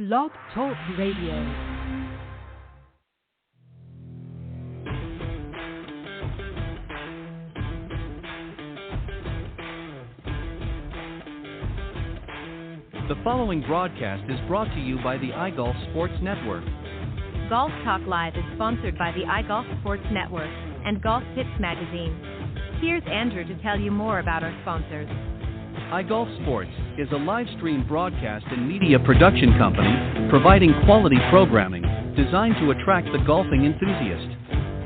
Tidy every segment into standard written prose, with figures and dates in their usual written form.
Blog Talk Radio. The following broadcast is brought to you by the iGolf Sports Network. Golf Talk Live is sponsored by the iGolf Sports Network and Golf Tips Magazine. Here's Andrew to tell you more about our sponsors. iGolf Sports is a live stream broadcast and media production company providing quality programming designed to attract the golfing enthusiast.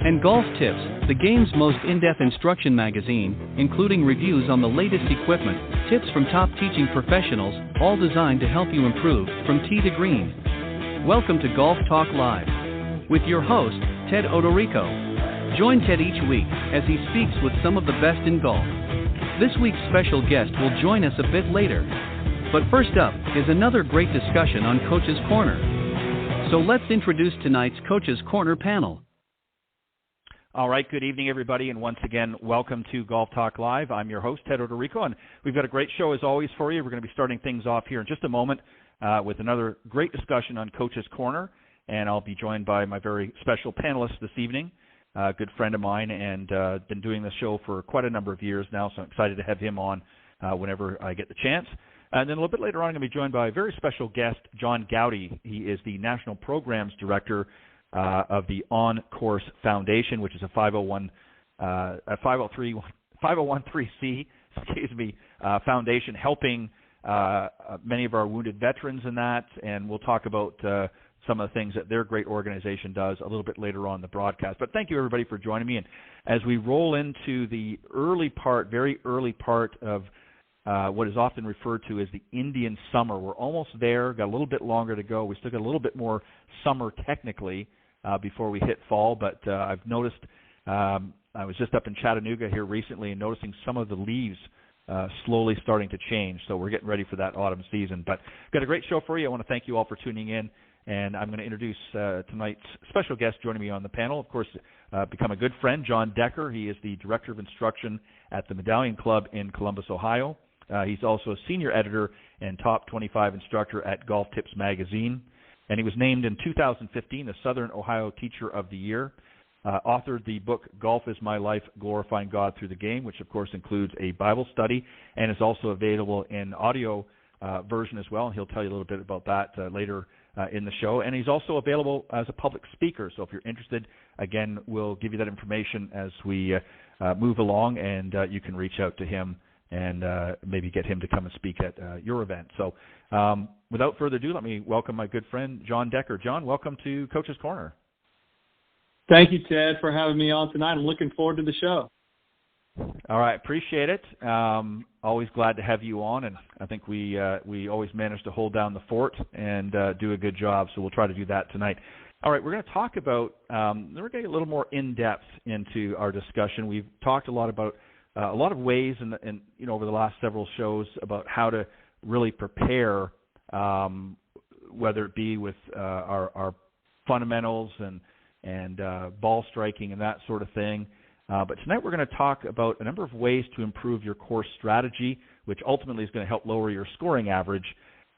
And Golf Tips, the game's most in-depth instruction magazine, including reviews on the latest equipment, tips from top teaching professionals, all designed to help you improve from tee to green. Welcome to Golf Talk Live with your host, Ted Odorico. Join Ted each week as he speaks with some of the best in golf. This week's special guest will join us a bit later. But first up is another great discussion on Coach's Corner. So let's introduce tonight's Coach's Corner panel. All right, good evening, everybody, and once again, welcome to Golf Talk Live. I'm your host, Ted Odorico, and we've got a great show as always for you. We're going to be starting things off here in just a moment with another great discussion on Coach's Corner, and I'll be joined by my very special panelist this evening, a good friend of mine, and been doing this show for quite a number of years now, so I'm excited to have him on whenever I get the chance. And then a little bit later on, I'm going to be joined by a very special guest, John Goudie. He is the National Programs Director of the On Course Foundation, which is a 501(c) foundation helping many of our wounded veterans in that, and we'll talk about some of the things that their great organization does a little bit later on in the broadcast. But thank you, everybody, for joining me. And as we roll into the very early part of what is often referred to as the Indian summer, we're almost there, got a little bit longer to go. We still got a little bit more summer technically before we hit fall, but I've noticed, I was just up in Chattanooga here recently and noticing some of the leaves slowly starting to change, so we're getting ready for that autumn season. But got a great show for you. I want to thank you all for tuning in, and I'm going to introduce tonight's special guest joining me on the panel. Of course, become a good friend, John Decker. He is the Director of Instruction at the Medallion Club in Columbus, Ohio. He's also a Senior Editor and Top 25 Instructor at Golf Tips Magazine. And he was named in 2015 the Southern Ohio Teacher of the Year, authored the book Golf is My Life, Glorifying God Through the Game, which of course includes a Bible study and is also available in audio version as well. And he'll tell you a little bit about that later in the show. And he's also available as a public speaker. So if you're interested, again, we'll give you that information as we move along, and you can reach out to him and maybe get him to come and speak at your event. So without further ado, let me welcome my good friend, John Decker. John, welcome to Coach's Corner. Thank you, Ted, for having me on tonight. I'm looking forward to the show. All right, appreciate it. Always glad to have you on, and I think we always manage to hold down the fort and do a good job, so we'll try to do that tonight. All right, we're going to talk about, we're going to get a little more in-depth into our discussion. We've talked a lot about a lot of ways and over the last several shows about how to really prepare, whether it be with our fundamentals and ball striking and that sort of thing. But tonight we're going to talk about a number of ways to improve your course strategy, which ultimately is going to help lower your scoring average.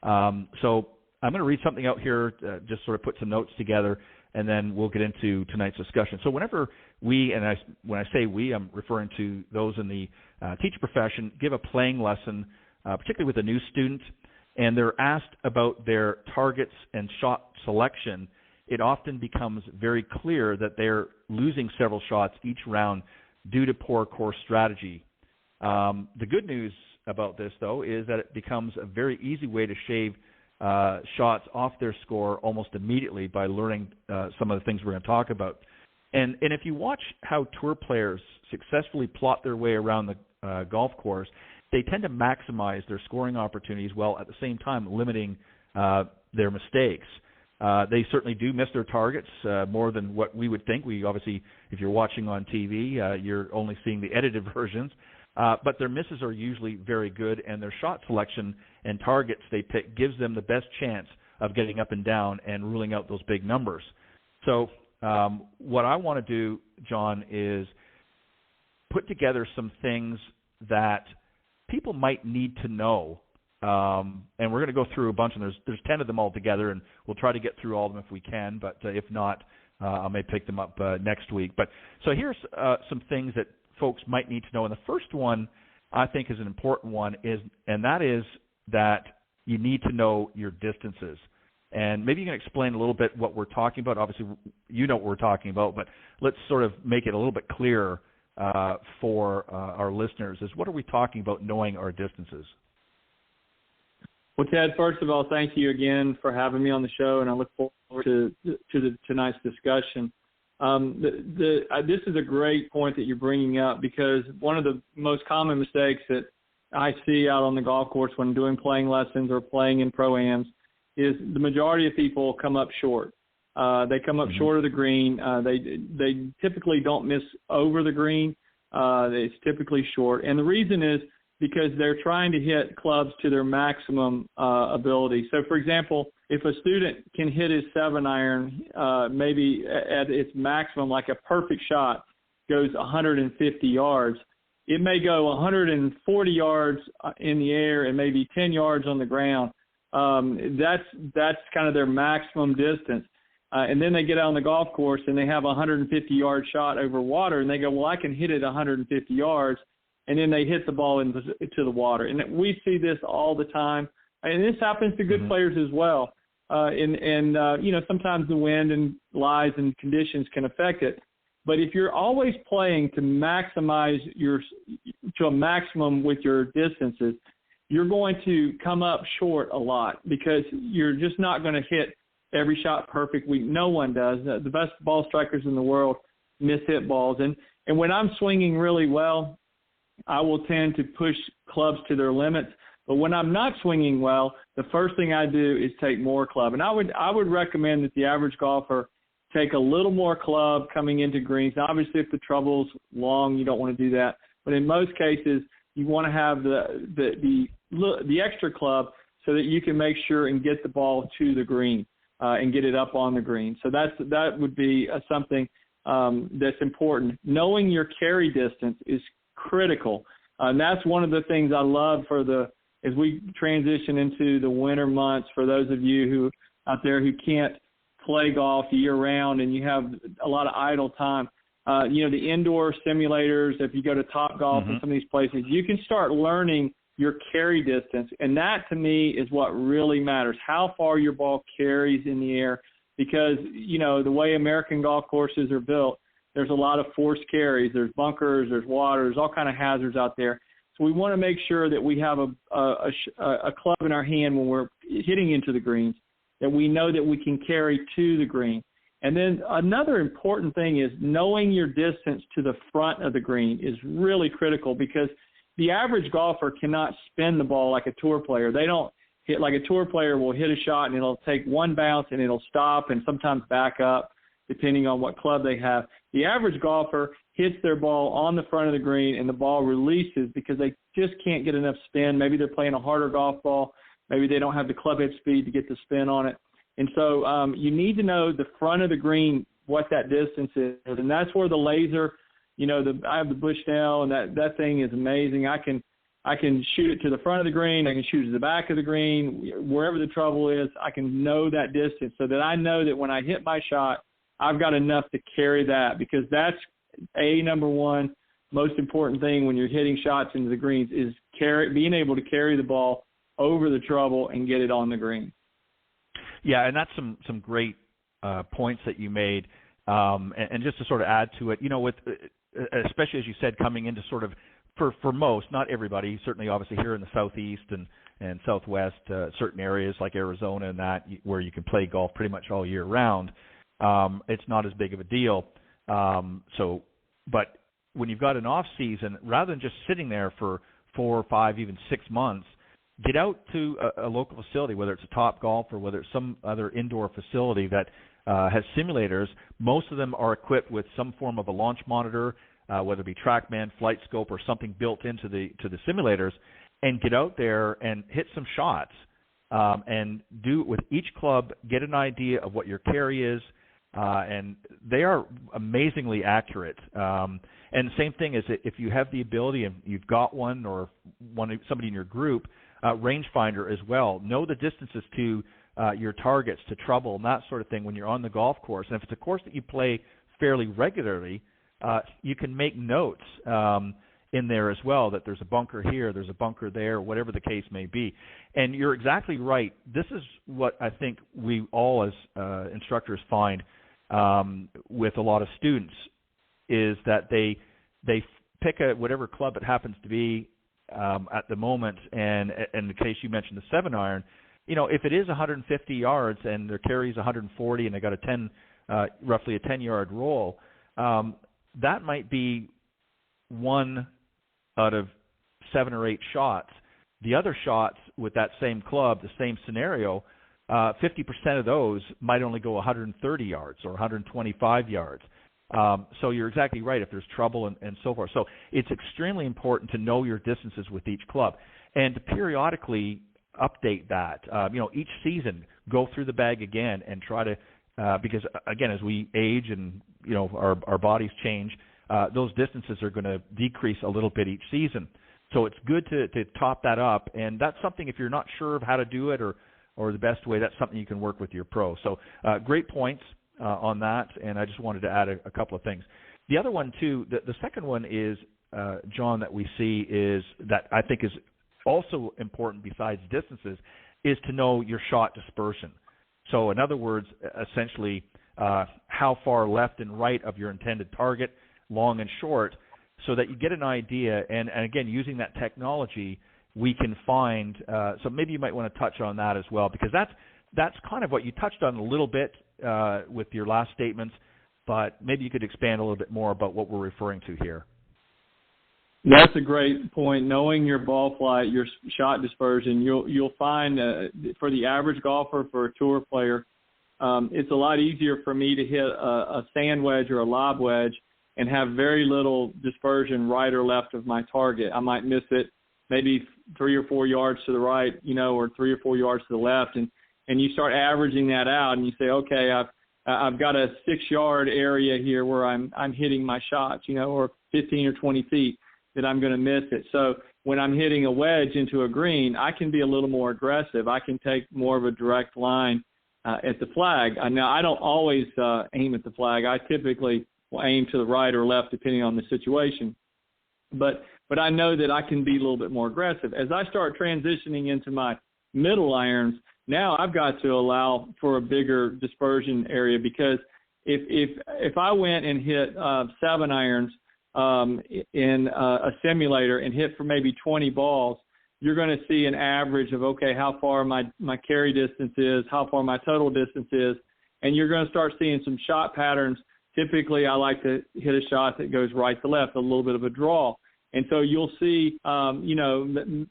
So I'm going to read something out here, just sort of put some notes together, and then we'll get into tonight's discussion. So whenever when I say we, I'm referring to those in the teacher profession, give a playing lesson, particularly with a new student, and they're asked about their targets and shot selection, it often becomes very clear that they're losing several shots each round due to poor course strategy. The good news about this, though, is that it becomes a very easy way to shave shots off their score almost immediately by learning some of the things we're going to talk about. And if you watch how tour players successfully plot their way around the golf course, they tend to maximize their scoring opportunities while at the same time limiting their mistakes. They certainly do miss their targets more than what we would think. We obviously, if you're watching on TV, you're only seeing the edited versions. But their misses are usually very good, and their shot selection and targets they pick gives them the best chance of getting up and down and ruling out those big numbers. So what I want to do, John, is put together some things that people might need to know And we're going to go through a bunch, and there's 10 of them all together, and we'll try to get through all of them if we can, but if not, I may pick them up next week. But so here's some things that folks might need to know. And the first one I think is an important one, and that is that you need to know your distances. And maybe you can explain a little bit what we're talking about. Obviously, you know what we're talking about, but let's sort of make it a little bit clearer for our listeners. Is what are we talking about knowing our distances? Well, Ted, first of all, thank you again for having me on the show, and I look forward to tonight's discussion. This is a great point that you're bringing up, because one of the most common mistakes that I see out on the golf course when doing playing lessons or playing in pro-ams is the majority of people come up short. They come up short of the green. They typically don't miss over the green. It's typically short. And the reason is because they're trying to hit clubs to their maximum ability. So, for example, if a student can hit his 7-iron maybe at its maximum, like a perfect shot goes 150 yards, it may go 140 yards in the air and maybe 10 yards on the ground. That's kind of their maximum distance. And then they get out on the golf course and they have a 150-yard shot over water, and they go, well, I can hit it 150 yards, and then they hit the ball into the water. And we see this all the time, and this happens to good players as well. Sometimes the wind and lies and conditions can affect it. But if you're always playing to maximize to a maximum with your distances, you're going to come up short a lot, because you're just not going to hit every shot perfect. No one does. The best ball strikers in the world miss hit balls. And when I'm swinging really well, I will tend to push clubs to their limits. But when I'm not swinging well, the first thing I do is take more club. And I would recommend that the average golfer take a little more club coming into greens. Now, obviously, if the trouble's long, you don't want to do that. But in most cases, you want to have the extra club so that you can make sure and get the ball to the green and get it up on the green. So that would be something that's important. Knowing your carry distance is critical. And that's one of the things I love as we transition into the winter months, for those of you who out there who can't play golf year round and you have a lot of idle time. The indoor simulators, if you go to Topgolf and some of these places, you can start learning your carry distance. And that, to me, is what really matters, how far your ball carries in the air. Because, the way American golf courses are built, there's a lot of forced carries. There's bunkers, there's water, there's all kind of hazards out there. So we want to make sure that we have a club in our hand when we're hitting into the greens, that we know that we can carry to the green. And then another important thing is knowing your distance to the front of the green is really critical, because the average golfer cannot spin the ball like a tour player. They don't hit like a tour player will hit a shot and it'll take one bounce and it'll stop and sometimes back up depending on what club they have. The average golfer hits their ball on the front of the green and the ball releases because they just can't get enough spin. Maybe they're playing a harder golf ball. Maybe they don't have the club head speed to get the spin on it. And so you need to know the front of the green, what that distance is. And that's where the laser, I have the Bushnell, and that thing is amazing. I can shoot it to the front of the green. I can shoot it to the back of the green. Wherever the trouble is, I can know that distance so that I know that when I hit my shot, I've got enough to carry that, because that's number one most important thing when you're hitting shots into the greens is being able to carry the ball over the trouble and get it on the green. Yeah, and that's some great points that you made. And just to sort of add to it, with especially as you said, coming into sort of for most, not everybody, certainly obviously here in the southeast and southwest, certain areas like Arizona and that where you can play golf pretty much all year round, it's not as big of a deal. But when you've got an off season, rather than just sitting there for 4 or 5, even 6 months, get out to a local facility, whether it's a Topgolf or whether it's some other indoor facility that has simulators. Most of them are equipped with some form of a launch monitor, whether it be TrackMan, Flight Scope, or something built into the simulators, and get out there and hit some shots and do it with each club, get an idea of what your carry is, and they are amazingly accurate. And the same thing is if you have the ability and you've got one or somebody in your group, rangefinder as well. Know the distances to your targets, to trouble, and that sort of thing when you're on the golf course. And if it's a course that you play fairly regularly, you can make notes in there as well, that there's a bunker here, there's a bunker there, whatever the case may be. And you're exactly right. This is what I think we all as instructors find with a lot of students, is that they pick whatever club it happens to be at the moment. And in the case you mentioned, the 7-iron, if it is 150 yards and their carry is 140 and they got roughly a 10-yard roll, that might be one out of 7 or 8 shots. The other shots with that same club, the same scenario, 50% of those might only go 130 yards or 125 yards. So you're exactly right, if there's trouble and so forth. So it's extremely important to know your distances with each club and to periodically update that. Each season, go through the bag again and try to, because again, as we age and our bodies change, those distances are going to decrease a little bit each season. So it's good to top that up, and that's something, if you're not sure of how to do it or the best way, that's something you can work with your pro. So great points on that, and I just wanted to add a couple of things. The other one too, the second one is, John, that we see is that I think is also important besides distances, is to know your shot dispersion. So in other words, essentially how far left and right of your intended target, long and short, so that you get an idea. And again, using that technology, we can find, so maybe you might want to touch on that as well, because that's kind of what you touched on a little bit with your last statements, but maybe you could expand a little bit more about what we're referring to here. That's a great point. Knowing your ball flight, your shot dispersion, you'll find for the average golfer, for a tour player, it's a lot easier for me to hit a sand wedge or a lob wedge and have very little dispersion right or left of my target. I might miss it maybe 3 or 4 yards to the right, or 3 or 4 yards to the left, and you start averaging that out, and you say, okay, I've got a 6-yard area here where I'm hitting my shots, or 15 or 20 feet that I'm going to miss it. So when I'm hitting a wedge into a green, I can be a little more aggressive. I can take more of a direct line at the flag. Now, I don't always aim at the flag. I typically will aim to the right or left depending on the situation. But I know that I can be a little bit more aggressive. As I start transitioning into my middle irons, now I've got to allow for a bigger dispersion area, because if I went and hit 7 irons in a simulator and hit for maybe 20 balls, you're going to see an average of, okay, how far my carry distance is, how far my total distance is, and you're going to start seeing some shot patterns. Typically, I like to hit a shot that goes right to left, a little bit of a draw. And so you'll see, some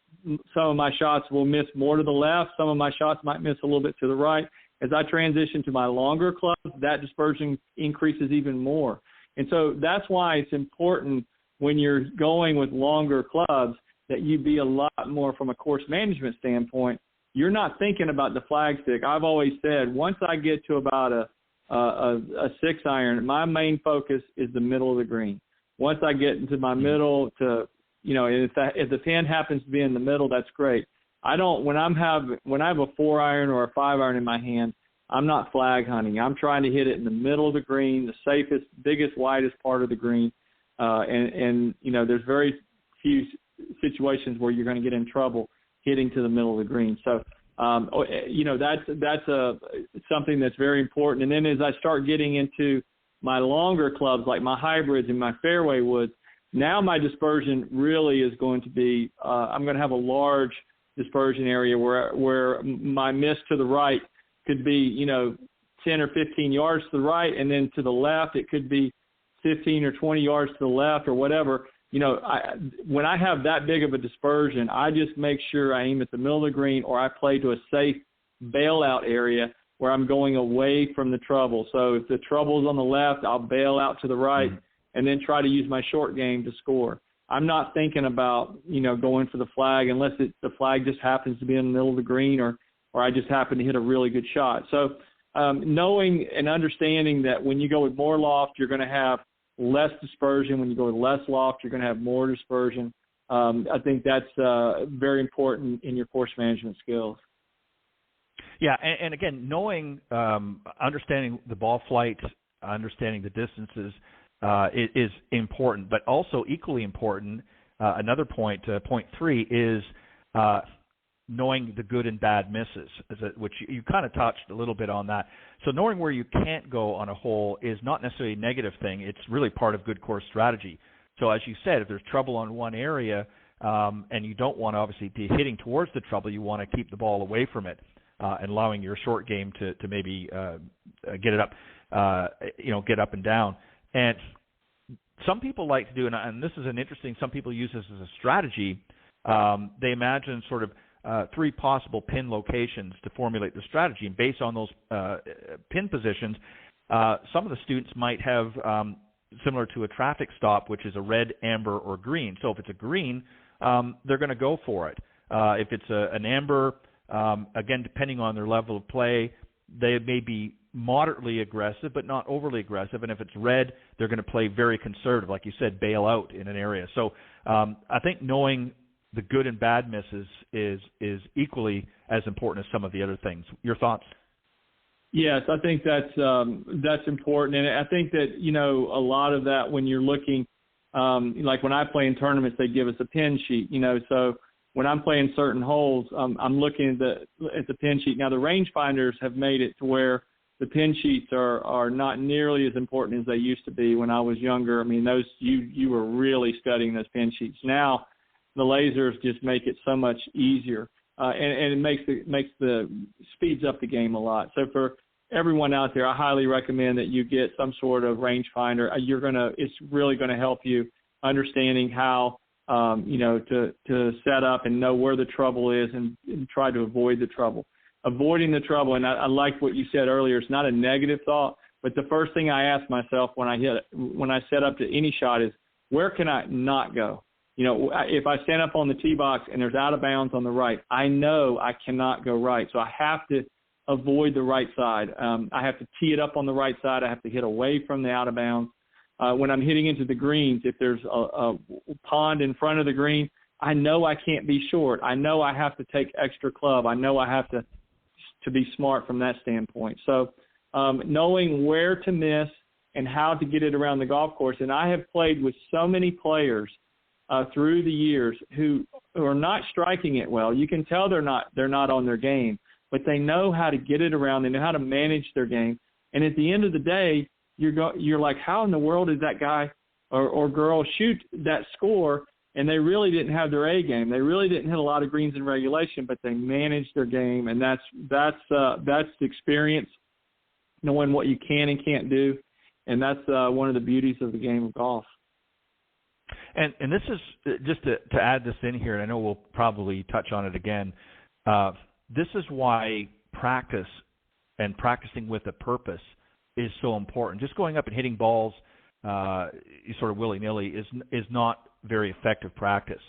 of my shots will miss more to the left. Some of my shots might miss a little bit to the right. As I transition to my longer clubs, that dispersion increases even more. And so that's why it's important when you're going with longer clubs that you be a lot more, from a course management standpoint, you're not thinking about the flag stick. I've always said, once I get to about a 6-iron, my main focus is the middle of the green. Once I get into my middle to, if the pin happens to be in the middle, that's great. When I have a 4-iron or a 5-iron in my hand, I'm not flag hunting. I'm trying to hit it in the middle of the green, the safest, biggest, widest part of the green. There's very few situations where you're going to get in trouble hitting to the middle of the green. So, that's something that's very important. And then as I start getting into my longer clubs, like my hybrids and my fairway woods, now my dispersion really is going to be, I'm going to have a large dispersion area where my miss to the right could be, 10 or 15 yards to the right, and then to the left it could be 15 or 20 yards to the left or whatever. When I have that big of a dispersion, I just make sure I aim at the middle of the green, or I play to a safe bailout area where I'm going away from the trouble. So if the trouble's on the left, I'll bail out to the right and then try to use my short game to score. I'm not thinking about, going for the flag unless the flag just happens to be in the middle of the green or I just happen to hit a really good shot. So knowing and understanding that when you go with more loft, you're going to have less dispersion. When you go with less loft, you're going to have more dispersion. I think that's very important in your course management skills. Yeah, and again, knowing, understanding the ball flight, understanding the distances is important, but also equally important, another point, point 3, is knowing the good and bad misses, which you kind of touched a little bit on that. So knowing where you can't go on a hole is not necessarily a negative thing. It's really part of good course strategy. So as you said, if there's trouble on one area and you don't want to obviously be hitting towards the trouble, you want to keep the ball away from it and allowing your short game to maybe get it up, get up and down. And some people like to do, and this is an interesting, some people use this as a strategy. They imagine sort of 3 possible pin locations to formulate the strategy. And based on those pin positions, some of the students might have, similar to a traffic stop, which is a red, amber, or green. So if it's a green, they're going to go for it. If it's an amber, again, depending on their level of play, they may be moderately aggressive, but not overly aggressive. And if it's red, they're going to play very conservative, like you said, bail out in an area. So I think knowing the good and bad misses is equally as important as some of the other things. Your thoughts? Yes, I think that's important, and I think that a lot of that when you're looking, like when I play in tournaments, they give us a pin sheet. So when I'm playing certain holes, I'm looking at the pin sheet. Now the rangefinders have made it to where the pin sheets are not nearly as important as they used to be when I was younger. I mean, those you were really studying those pin sheets. Now the lasers just make it so much easier, and it speeds up the game a lot. So for everyone out there, I highly recommend that you get some sort of rangefinder. It's really going to help you understanding how to set up and know where the trouble is and try to avoid the trouble. Avoiding the trouble, and I like what you said earlier. It's not a negative thought, but the first thing I ask myself when I set up to any shot is, where can I not go? If I stand up on the tee box and there's out of bounds on the right, I know I cannot go right. So I have to avoid the right side. I have to tee it up on the right side. I have to hit away from the out of bounds. When I'm hitting into the greens, if there's a pond in front of the green, I know I can't be short. I know I have to take extra club. I know I have to be smart from that standpoint. So knowing where to miss and how to get it around the golf course. And I have played with so many players through the years who are not striking it well. You can tell they're not on their game, but they know how to get it around. They know how to manage their game. And at the end of the day, you're like, how in the world did that guy or girl shoot that score? And they really didn't have their A game. They really didn't hit a lot of greens in regulation, but they managed their game. And that's the experience, knowing what you can and can't do. And that's one of the beauties of the game of golf. And this is just to add this in here, and I know we'll probably touch on it again. This is why practice and practicing with a purpose is so important. Just going up and hitting balls sort of willy-nilly is not very effective practice.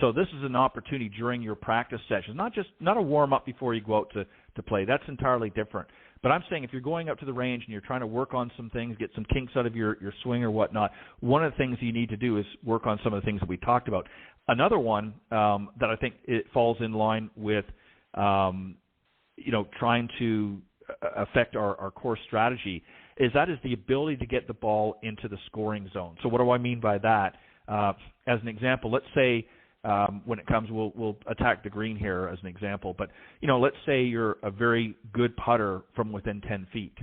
So this is an opportunity during your practice session, not a warm-up before you go out to play. That's entirely different. But I'm saying if you're going up to the range and you're trying to work on some things, get some kinks out of your swing or whatnot, one of the things you need to do is work on some of the things that we talked about. Another one that I think it falls in line with, trying to affect our course strategy is the ability to get the ball into the scoring zone. So what do I mean by that? As an example, let's say when it comes, we'll attack the green here as an example, but let's say you're a very good putter from within 10 feet.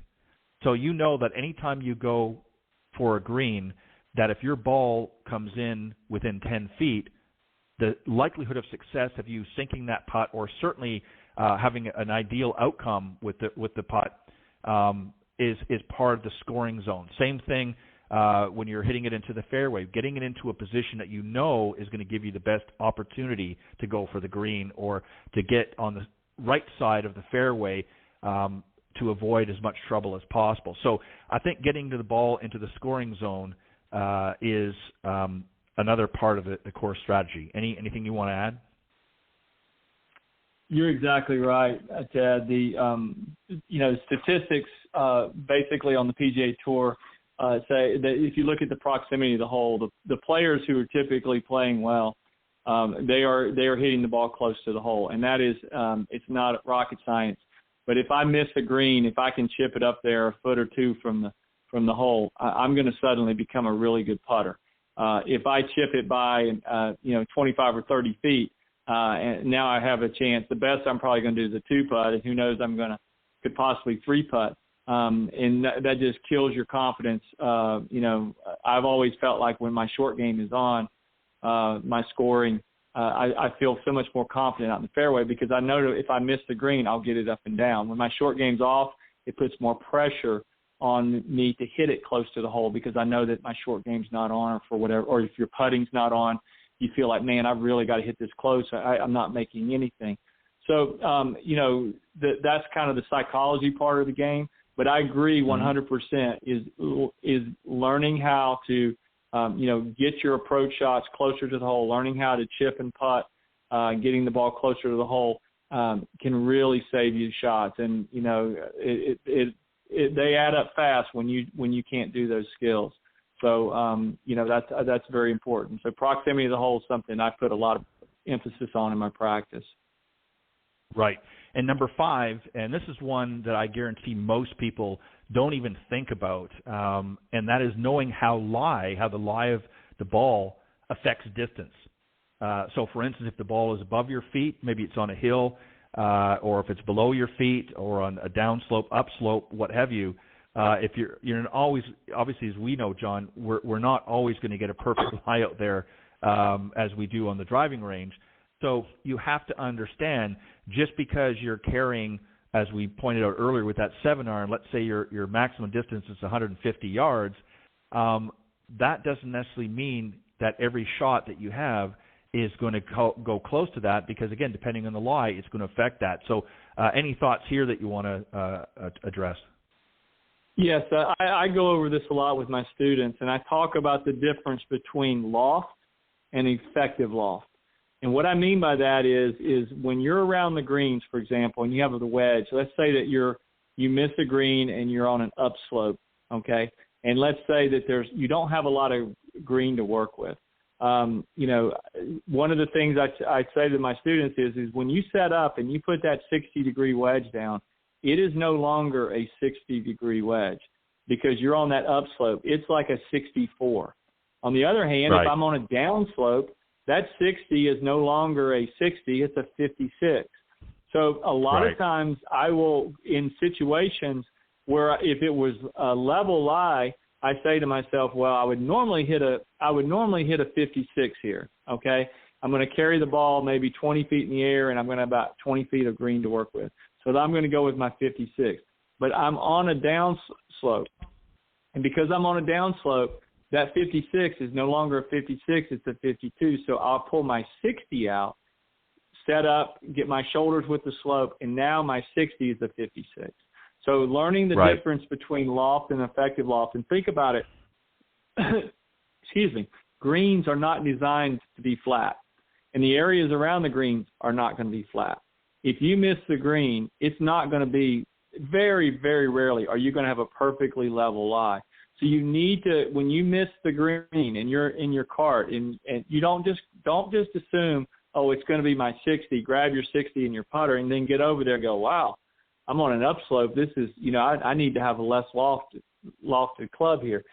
So you know that anytime you go for a green, that if your ball comes in within 10 feet, the likelihood of success of you sinking that putt, or certainly having an ideal outcome with the putt, is part of the scoring zone. Same thing when you're hitting it into the fairway, getting it into a position that you know is going to give you the best opportunity to go for the green or to get on the right side of the fairway to avoid as much trouble as possible. So I think getting to the ball into the scoring zone is another part of the course strategy. Anything you want to add? You're exactly right, Ted. The statistics basically on the PGA Tour say that if you look at the proximity of the hole, the players who are typically playing well, they are hitting the ball close to the hole, and that is it's not rocket science. But if I miss a green, if I can chip it up there a foot or two from the hole, I'm going to suddenly become a really good putter. If I chip it by 25 or 30 feet, and now I have a chance. The best I'm probably going to do is a 2-putt, and who knows, could possibly 3-putt. And that just kills your confidence. I've always felt like when my short game is on, my scoring, I feel so much more confident out in the fairway because I know that if I miss the green, I'll get it up and down. When my short game's off, it puts more pressure on me to hit it close to the hole because I know that my short game's not on or for whatever, or if your putting's not on, you feel like, man, I've really got to hit this close. I'm not making anything. So, that's kind of the psychology part of the game. But I agree 100% is learning how to, get your approach shots closer to the hole, learning how to chip and putt, getting the ball closer to the hole can really save you shots. And, they add up fast when you can't do those skills. So, that's very important. So proximity to the hole is something I put a lot of emphasis on in my practice. Right. And number 5, and this is one that I guarantee most people don't even think about, and that is knowing how the lie of the ball affects distance. So, for instance, if the ball is above your feet, maybe it's on a hill, or if it's below your feet or on a downslope, upslope, what have you, if you're always, obviously, as we know, John, we're not always going to get a perfect lie out there as we do on the driving range. So you have to understand, just because you're carrying, as we pointed out earlier with that 7-iron, let's say your maximum distance is 150 yards, that doesn't necessarily mean that every shot that you have is going to go close to that because, again, depending on the lie, it's going to affect that. So any thoughts here that you want to address? Yes, I go over this a lot with my students, and I talk about the difference between loft and effective loft. And what I mean by that is when you're around the greens, for example, and you have the wedge, let's say that you miss a green and you're on an upslope, okay? And let's say that you don't have a lot of green to work with. One of the things I say to my students is when you set up and you put that 60-degree wedge down, it is no longer a 60-degree wedge because you're on that upslope. It's like a 64. On the other hand, right. If I'm on a downslope, that 60 is no longer a 60, it's a 56. So a lot right. of times I will, in situations where if it was a level lie, I say to myself, well, I would normally hit a 56 here, okay? I'm going to carry the ball maybe 20 feet in the air, and I'm going to have about 20 feet of green to work with. So I'm going to go with my 56. But I'm on a downslope. And because I'm on a downslope, that 56 is no longer a 56, it's a 52. So I'll pull my 60 out, set up, get my shoulders with the slope, and now my 60 is a 56. So learning the right. difference between loft and effective loft, and think about it, greens are not designed to be flat, and the areas around the greens are not going to be flat. If you miss the green, it's not going to be, very, very rarely are you going to have a perfectly level lie. So you need to, when you miss the green and you're in your cart, and you don't just assume, oh, it's going to be my 60. Grab your 60 in your putter and then get over there and go, wow, I'm on an upslope. This is, I need to have a less lofted club here.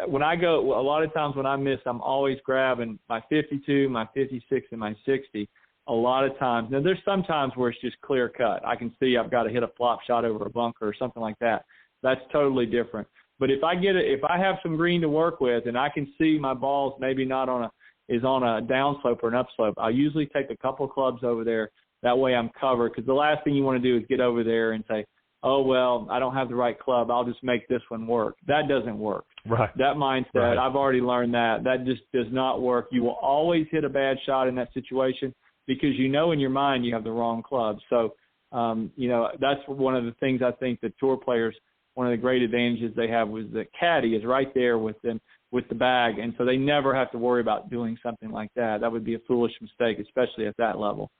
When I go, a lot of times when I miss, I'm always grabbing my 52, my 56, and my 60. A lot of times. Now, there's some times where it's just clear cut. I can see I've got to hit a flop shot over a bunker or something like that. That's totally different. But if I have some green to work with and I can see my ball's maybe not on a downslope or an upslope, I'll usually take a couple clubs over there. That way I'm covered, because the last thing you want to do is get over there and say, oh, well, I don't have the right club, I'll just make this one work. That doesn't work. Right. That mindset, right. I've already learned that. That just does not work. You will always hit a bad shot in that situation because in your mind you have the wrong club. So, that's one of the things I think that tour players, one of the great advantages they have was the caddy is right there with them with the bag, and so they never have to worry about doing something like that. That would be a foolish mistake, especially at that level.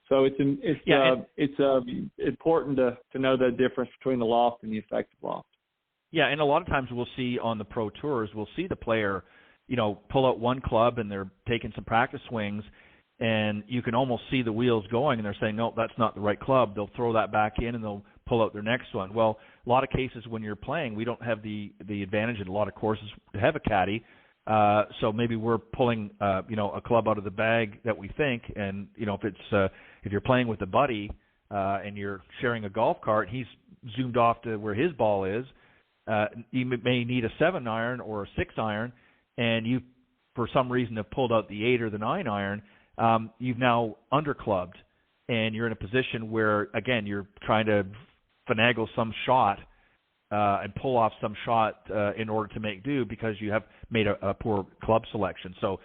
So it's important to know the difference between the loft and the effective loft. Yeah, and a lot of times we'll see on the pro tours, we'll see the player, pull out one club and they're taking some practice swings, and you can almost see the wheels going, and they're saying, no, that's not the right club. They'll throw that back in, and they'll pull out their next one. Well, a lot of cases when you're playing, we don't have the advantage in a lot of courses to have a caddy. So maybe we're pulling, a club out of the bag that we think, and if you're playing with a buddy and you're sharing a golf cart, he's zoomed off to where his ball is. You may need a 7-iron or a 6-iron, and you, for some reason, have pulled out the 8 or the 9-iron. You've now underclubbed, and you're in a position where, again, you're trying to finagle some shot and pull off some shot in order to make do because you have made a poor club selection. So,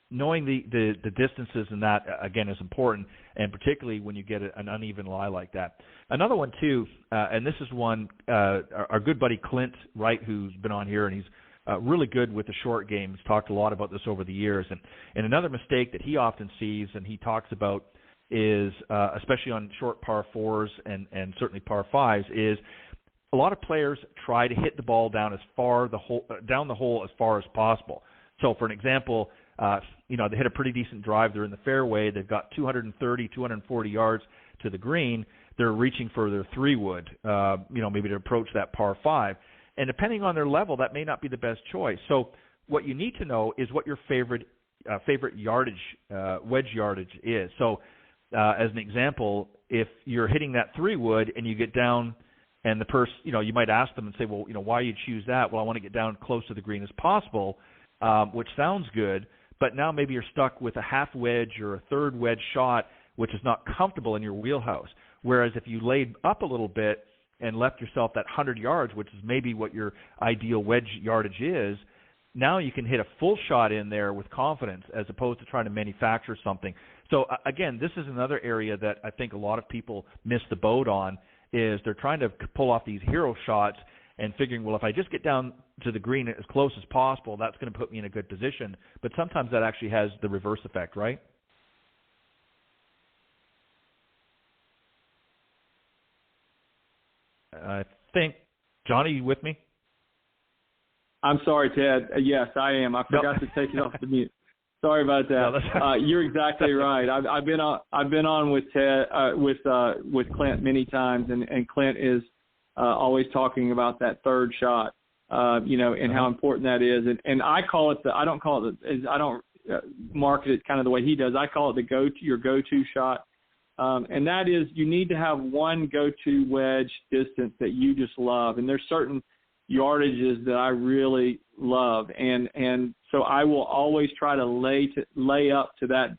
knowing the distances and that, again, is important, and particularly when you get an uneven lie like that. Another one, too, and this is one, our good buddy Clint Wright, who's been on here, and he's really good with the short game. He's talked a lot about this over the years. And another mistake that he often sees and he talks about is, especially on short par 4s and certainly par 5s, is a lot of players try to hit the ball down down the hole as far as possible. So, for an example, they hit a pretty decent drive. They're in the fairway. They've got 230, 240 yards to the green. They're reaching for their 3-wood, maybe to approach that par 5. And depending on their level, that may not be the best choice. So what you need to know is what your favorite yardage, wedge yardage is. So as an example, if you're hitting that 3-wood and you get down and the person, you might ask them and say, well, why you choose that? Well, I want to get down close to the green as possible, which sounds good. But now maybe you're stuck with a half wedge or a third wedge shot, which is not comfortable in your wheelhouse. Whereas if you laid up a little bit and left yourself that 100 yards, which is maybe what your ideal wedge yardage is, now you can hit a full shot in there with confidence as opposed to trying to manufacture something. So, again, this is another area that I think a lot of people miss the boat on, is they're trying to pull off these hero shots and figuring, well, if I just get down to the green as close as possible, that's going to put me in a good position. But sometimes that actually has the reverse effect, right? I think, Johnny, you with me? I'm sorry, Ted. Yes, I am. I forgot to take it off the mute. Sorry about that. No, you're exactly right. I've been on with Ted with Clint many times, and Clint is always talking about that third shot, and how important that is. And I call it I don't market it kind of the way he does. I call it your go-to shot. And that is, you need to have one go-to wedge distance that you just love. And there's certain yardages that I really love. And so I will always try to lay up to that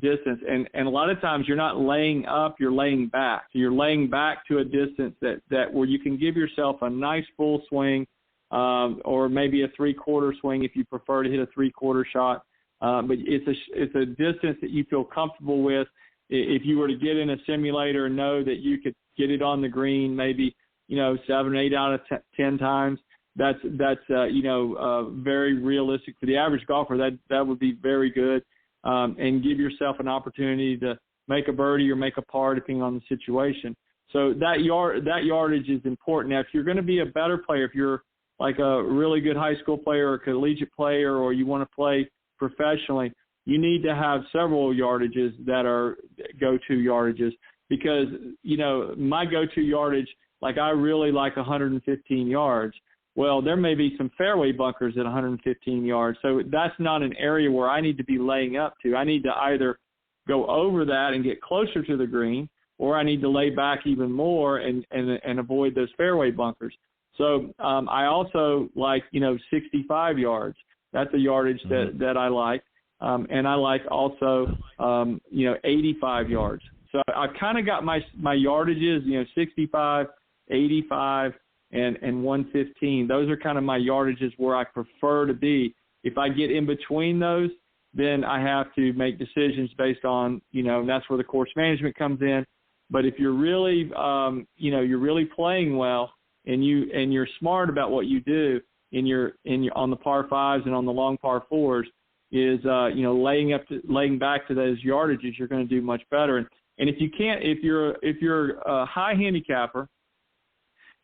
distance. And a lot of times you're not laying up, you're laying back. So you're laying back to a distance that where you can give yourself a nice full swing, or maybe a 3/4 swing if you prefer to hit a 3/4 shot. But it's a distance that you feel comfortable with. If you were to get in a simulator and know that you could get it on the green, maybe 7 or 8 out of 10 times, that's very realistic for the average golfer. That would be very good, and give yourself an opportunity to make a birdie or make a par depending on the situation. So that yardage is important. Now, if you're going to be a better player, if you're like a really good high school player or a collegiate player, or you want to play professionally, you need to have several yardages that are go-to yardages, because, my go-to yardage, like I really like 115 yards. Well, there may be some fairway bunkers at 115 yards. So that's not an area where I need to be laying up to. I need to either go over that and get closer to the green, or I need to lay back even more and avoid those fairway bunkers. So I also like, 65 yards. That's a yardage that I like. And I like also, 85 yards. So I've kind of got my yardages, 65, 85, and 115. Those are kind of my yardages where I prefer to be. If I get in between those, then I have to make decisions based on, and that's where the course management comes in. But if you're really, you're really playing well, and you're smart about what you do on the par 5s and on the long par 4s, is laying back to those yardages, you're going to do much better. And if you're a high handicapper,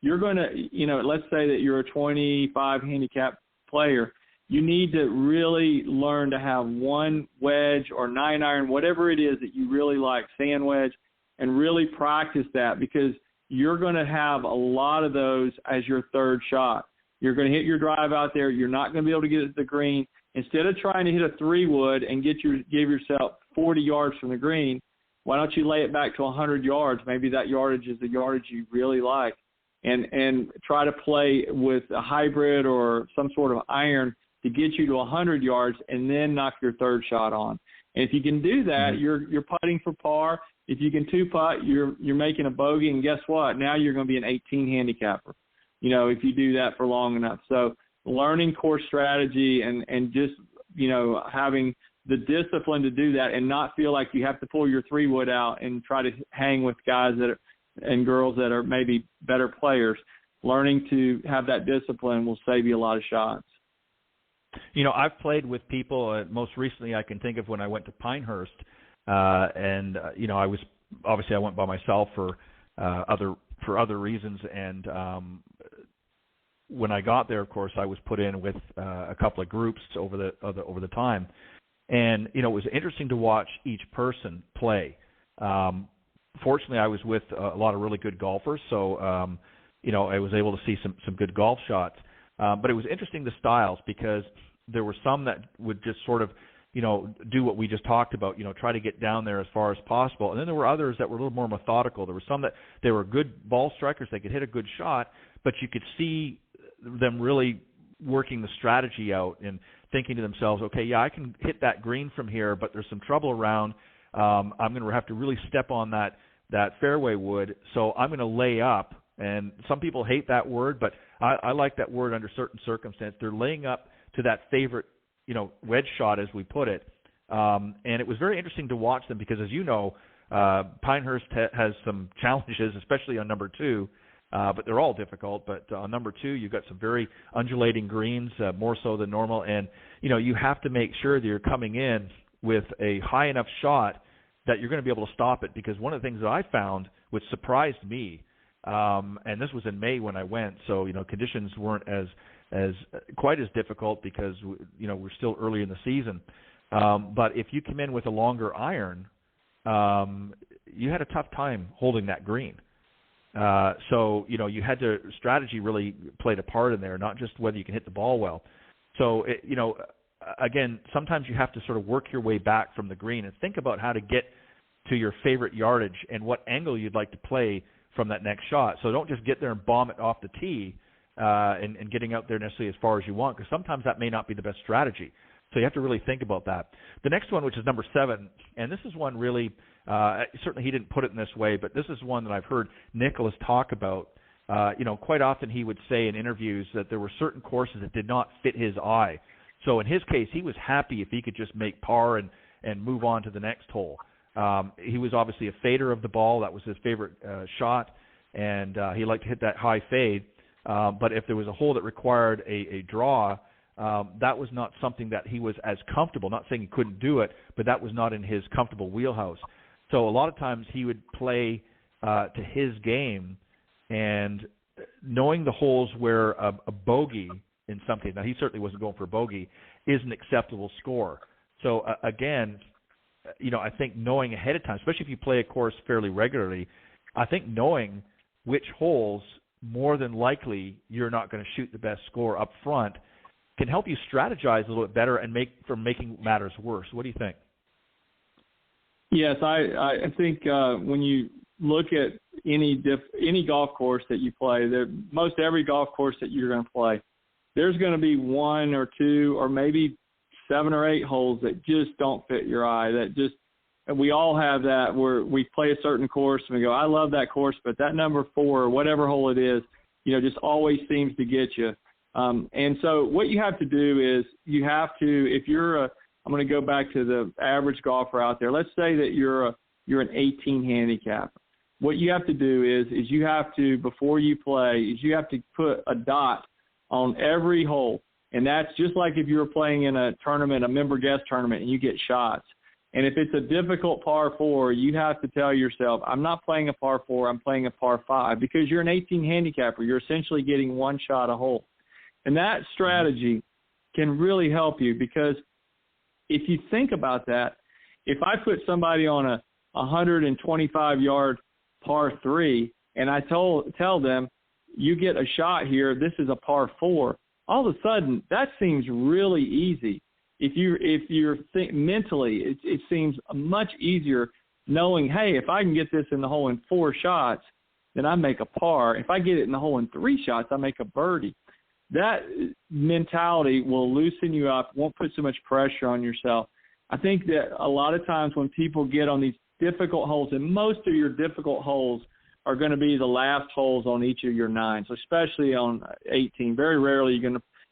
you're going to, let's say that you're a 25 handicap player you need to really learn to have one wedge or 9-iron, whatever it is that you really like, sand wedge, and really practice that, because you're going to have a lot of those as your third shot. You're going to hit your drive out there. You're not going to be able to get it to the green. Instead of trying to hit a 3-wood and give yourself 40 yards from the green, why don't you lay it back to 100 yards? Maybe that yardage is the yardage you really like, and try to play with a hybrid or some sort of iron to get you to 100 yards, and then knock your third shot on. And if you can do that, you're putting for par. If you can 2-putt, you're making a bogey, and guess what? Now you're going to be an 18 handicapper, if you do that for long enough. So learning course strategy and just, having the discipline to do that and not feel like you have to pull your 3-wood out and try to hang with guys and girls that are maybe better players. Learning to have that discipline will save you a lot of shots. I've played with people, most recently I can think of when I went to Pinehurst, and I went by myself for other reasons, and when I got there, of course, I was put in with a couple of groups over the time, and it was interesting to watch each person play. Fortunately, I was with a lot of really good golfers, so I was able to see some good golf shots. But it was interesting, the styles, because there were some that would just sort of, do what we just talked about, try to get down there as far as possible. And then there were others that were a little more methodical. There were some that they were good ball strikers. They could hit a good shot, but you could see them really working the strategy out and thinking to themselves, okay, yeah, I can hit that green from here, but there's some trouble around. I'm going to have to really step on that fairway wood, so I'm going to lay up. And some people hate that word, but I like that word under certain circumstances. They're laying up to that favorite, wedge shot, as we put it. And it was very interesting to watch them because, as you know, Pinehurst has some challenges, especially on number 2, but they're all difficult. But on number 2, you've got some very undulating greens, more so than normal. And, you have to make sure that you're coming in with a high enough shot that you're going to be able to stop it, because one of the things that I found, which surprised me, and this was in May when I went, so conditions weren't as quite as difficult because we're still early in the season. But if you come in with a longer iron, you had a tough time holding that green. So you had to strategy really played a part in there, not just whether you can hit the ball well. So again, sometimes you have to sort of work your way back from the green and think about how to get to your favorite yardage and what angle you'd like to play from that next shot. So don't just get there and bomb it off the tee and getting out there necessarily as far as you want, because sometimes that may not be the best strategy. So you have to really think about that. The next one, which is number 7, and this is one really, certainly he didn't put it in this way, but this is one that I've heard Nicholas talk about. Quite often he would say in interviews that there were certain courses that did not fit his eye. So in his case, he was happy if he could just make par and move on to the next hole. He was obviously a fader of the ball. That was his favorite shot, and he liked to hit that high fade. But if there was a hole that required a draw, that was not something that he was as comfortable. Not saying he couldn't do it, but that was not in his comfortable wheelhouse. So a lot of times he would play to his game, and knowing the holes where a bogey in something, now he certainly wasn't going for a bogey, is an acceptable score. So again, I think knowing ahead of time, especially if you play a course fairly regularly, I think knowing which holes more than likely you're not going to shoot the best score up front can help you strategize a little bit better and making matters worse. What do you think? Yes, I think when you look at any golf course that you play, most every golf course that you're going to play, there's going to be 1 or 2 or maybe 7 or 8 holes that just don't fit your eye. And we all have that where we play a certain course and we go, I love that course, but that number 4 or whatever hole it is, just always seems to get you. And so what you have to do is you have to, if you're I'm going to go back to the average golfer out there. Let's say that you're an 18 handicap. What you have to do is you have to, before you play, you have to put a dot on every hole. And that's just like if you were playing in a tournament, a member guest tournament, and you get shots. And if it's a difficult par 4, you have to tell yourself, I'm not playing a par 4, I'm playing a par 5, because you're an 18 handicapper. You're essentially getting 1 shot a hole. And that strategy can really help you, because if you think about that, if I put somebody on a 125-yard par 3 and I tell them, you get a shot here, this is a par 4, all of a sudden that seems really easy. If you're mentally, it seems much easier knowing, hey, if I can get this in the hole in 4 shots, then I make a par. If I get it in the hole in 3 shots, I make a birdie. That mentality will loosen you up, won't put so much pressure on yourself. I think that a lot of times when people get on these difficult holes, and most of your difficult holes are going to be the last holes on each of your 9, so especially on 18. Very rarely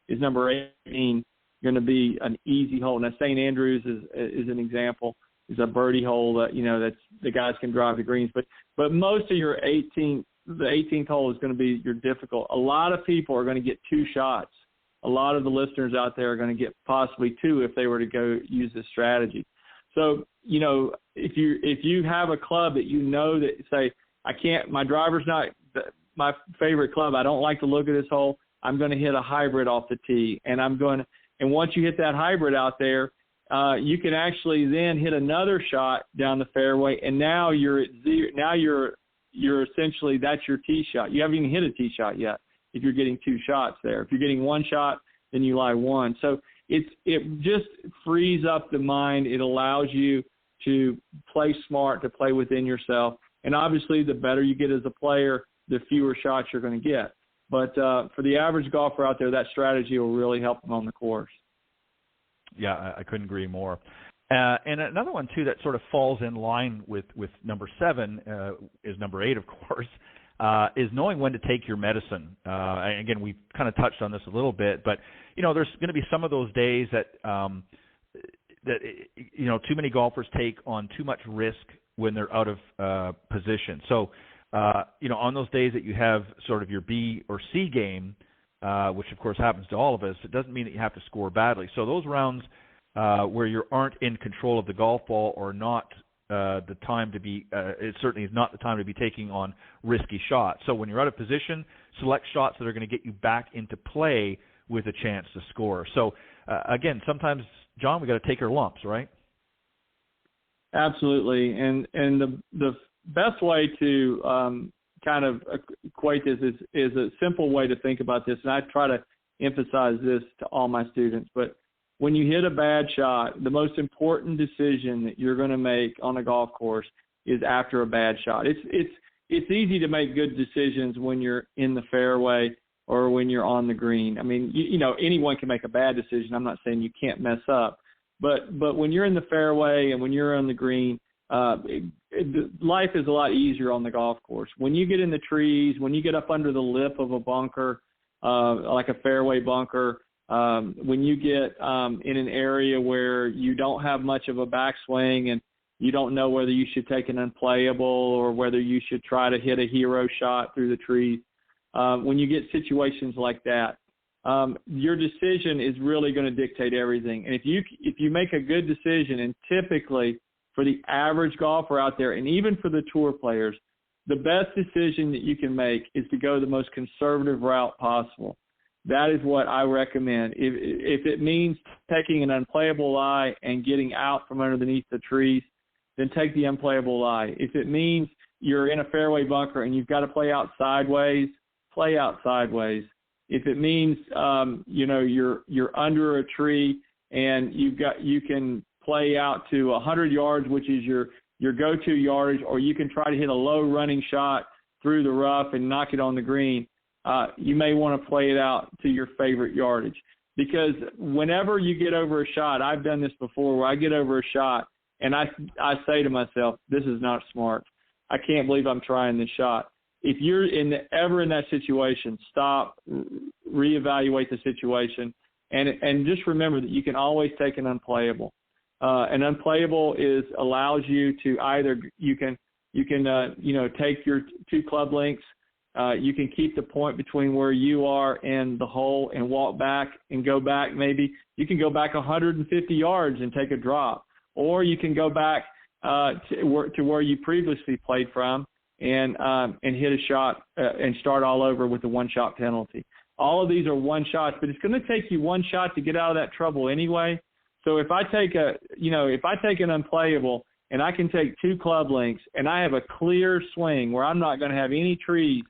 is number 18 going to be an easy hole. Now, St. Andrews is an example. Is a birdie hole that, that's the guys can drive the greens. But most of your the 18th hole is going to be your difficult. A lot of people are going to get 2 shots. A lot of the listeners out there are going to get possibly 2 if they were to go use this strategy. So, if you have a club that that say, I can't, my driver's not my favorite club, I don't like the look of this hole, I'm going to hit a hybrid off the tee, and once you hit that hybrid out there, you can actually then hit another shot down the fairway, and now you're at 0. Now you're essentially, that's your tee shot. You haven't even hit a tee shot yet if you're getting 2 shots there. If you're getting 1 shot, then you lie 1. So it just frees up the mind. It allows you to play smart, to play within yourself. And obviously, the better you get as a player, the fewer shots you're going to get. But for the average golfer out there, that strategy will really help them on the course. Yeah, I couldn't agree more. And another one, too, that sort of falls in line with number 7 is number 8, of course, is knowing when to take your medicine. Again, we've kind of touched on this a little bit, but, there's going to be some of those days that too many golfers take on too much risk when they're out of position. So, on those days that you have sort of your B or C game, which of course happens to all of us, it doesn't mean that you have to score badly. So those rounds where you aren't in control of the golf ball or not the time to be, it certainly is not the time to be taking on risky shots. So when you're out of position, select shots that are going to get you back into play with a chance to score. So again, sometimes, John, we got to take our lumps, right? Absolutely, and the best way to kind of equate this is a simple way to think about this, and I try to emphasize this to all my students. But when you hit a bad shot, the most important decision that you're going to make on a golf course is after a bad shot. It's easy to make good decisions when you're in the fairway or when you're on the green. I mean, anyone can make a bad decision. I'm not saying you can't mess up, but when you're in the fairway and when you're on the green, life is a lot easier on the golf course. When you get in the trees, when you get up under the lip of a bunker, like a fairway bunker, when you get in an area where you don't have much of a backswing and you don't know whether you should take an unplayable or whether you should try to hit a hero shot through the trees, when you get situations like that, your decision is really going to dictate everything. And if you make a good decision, and typically for the average golfer out there, and even for the tour players, the best decision that you can make is to go the most conservative route possible. That is what I recommend. If it means taking an unplayable lie and getting out from underneath the trees, then take the unplayable lie. If it means you're in a fairway bunker and you've got to play out sideways, play out sideways. If it means you're under a tree and you can play out to 100 yards, which is your go-to yardage, or you can try to hit a low running shot through the rough and knock it on the green, you may want to play it out to your favorite yardage. Because whenever you get over a shot, I've done this before, where I get over a shot and I say to myself, this is not smart. I can't believe I'm trying this shot. If you're ever in that situation, stop, reevaluate the situation, and just remember that you can always take an unplayable. An unplayable allows you to either you can take your 2 club lengths. You can keep the point between where you are and the hole and walk back and go back. Maybe you can go back 150 yards and take a drop, or you can go back to where you previously played from and hit a shot and start all over with the one-shot penalty. All of these are one shots, but it's going to take you one shot to get out of that trouble anyway. So if I take an unplayable and I can take 2 club links and I have a clear swing where I'm not going to have any trees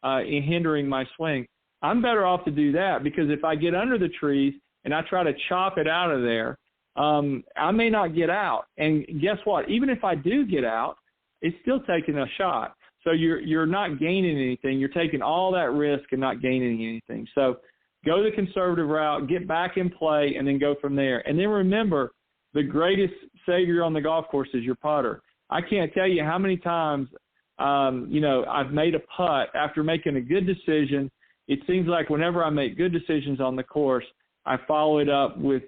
hindering my swing, I'm better off to do that, because if I get under the trees and I try to chop it out of there, I may not get out. And guess what? Even if I do get out, it's still taking a shot. So you're not gaining anything. You're taking all that risk and not gaining anything. So go the conservative route, get back in play, and then go from there. And then remember, the greatest savior on the golf course is your putter. I can't tell you how many times, I've made a putt after making a good decision. It seems like whenever I make good decisions on the course, I follow it up with,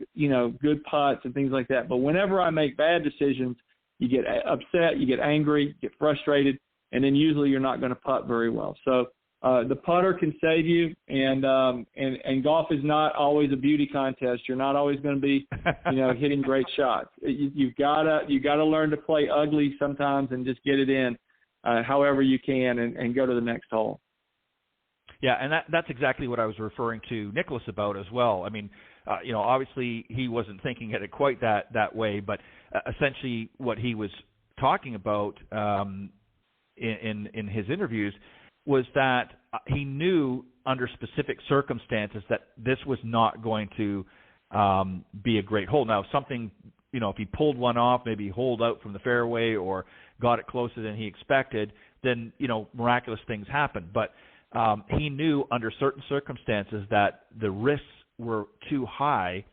good putts and things like that. But whenever I make bad decisions, you get upset, you get angry, you get frustrated, and then usually you're not going to putt very well. So the putter can save you, and golf is not always a beauty contest. You're not always going to be, hitting great shots. You've got to learn to play ugly sometimes and just get it in however you can and go to the next hole. Yeah, and that's exactly what I was referring to Nicholas about as well. I mean, obviously he wasn't thinking at it quite that way, but essentially what he was talking about in his interviews was that he knew under specific circumstances that this was not going to be a great hole. Now, something, if he pulled one off, maybe holed out from the fairway or got it closer than he expected, then, miraculous things happen. But he knew under certain circumstances that the risks were too high,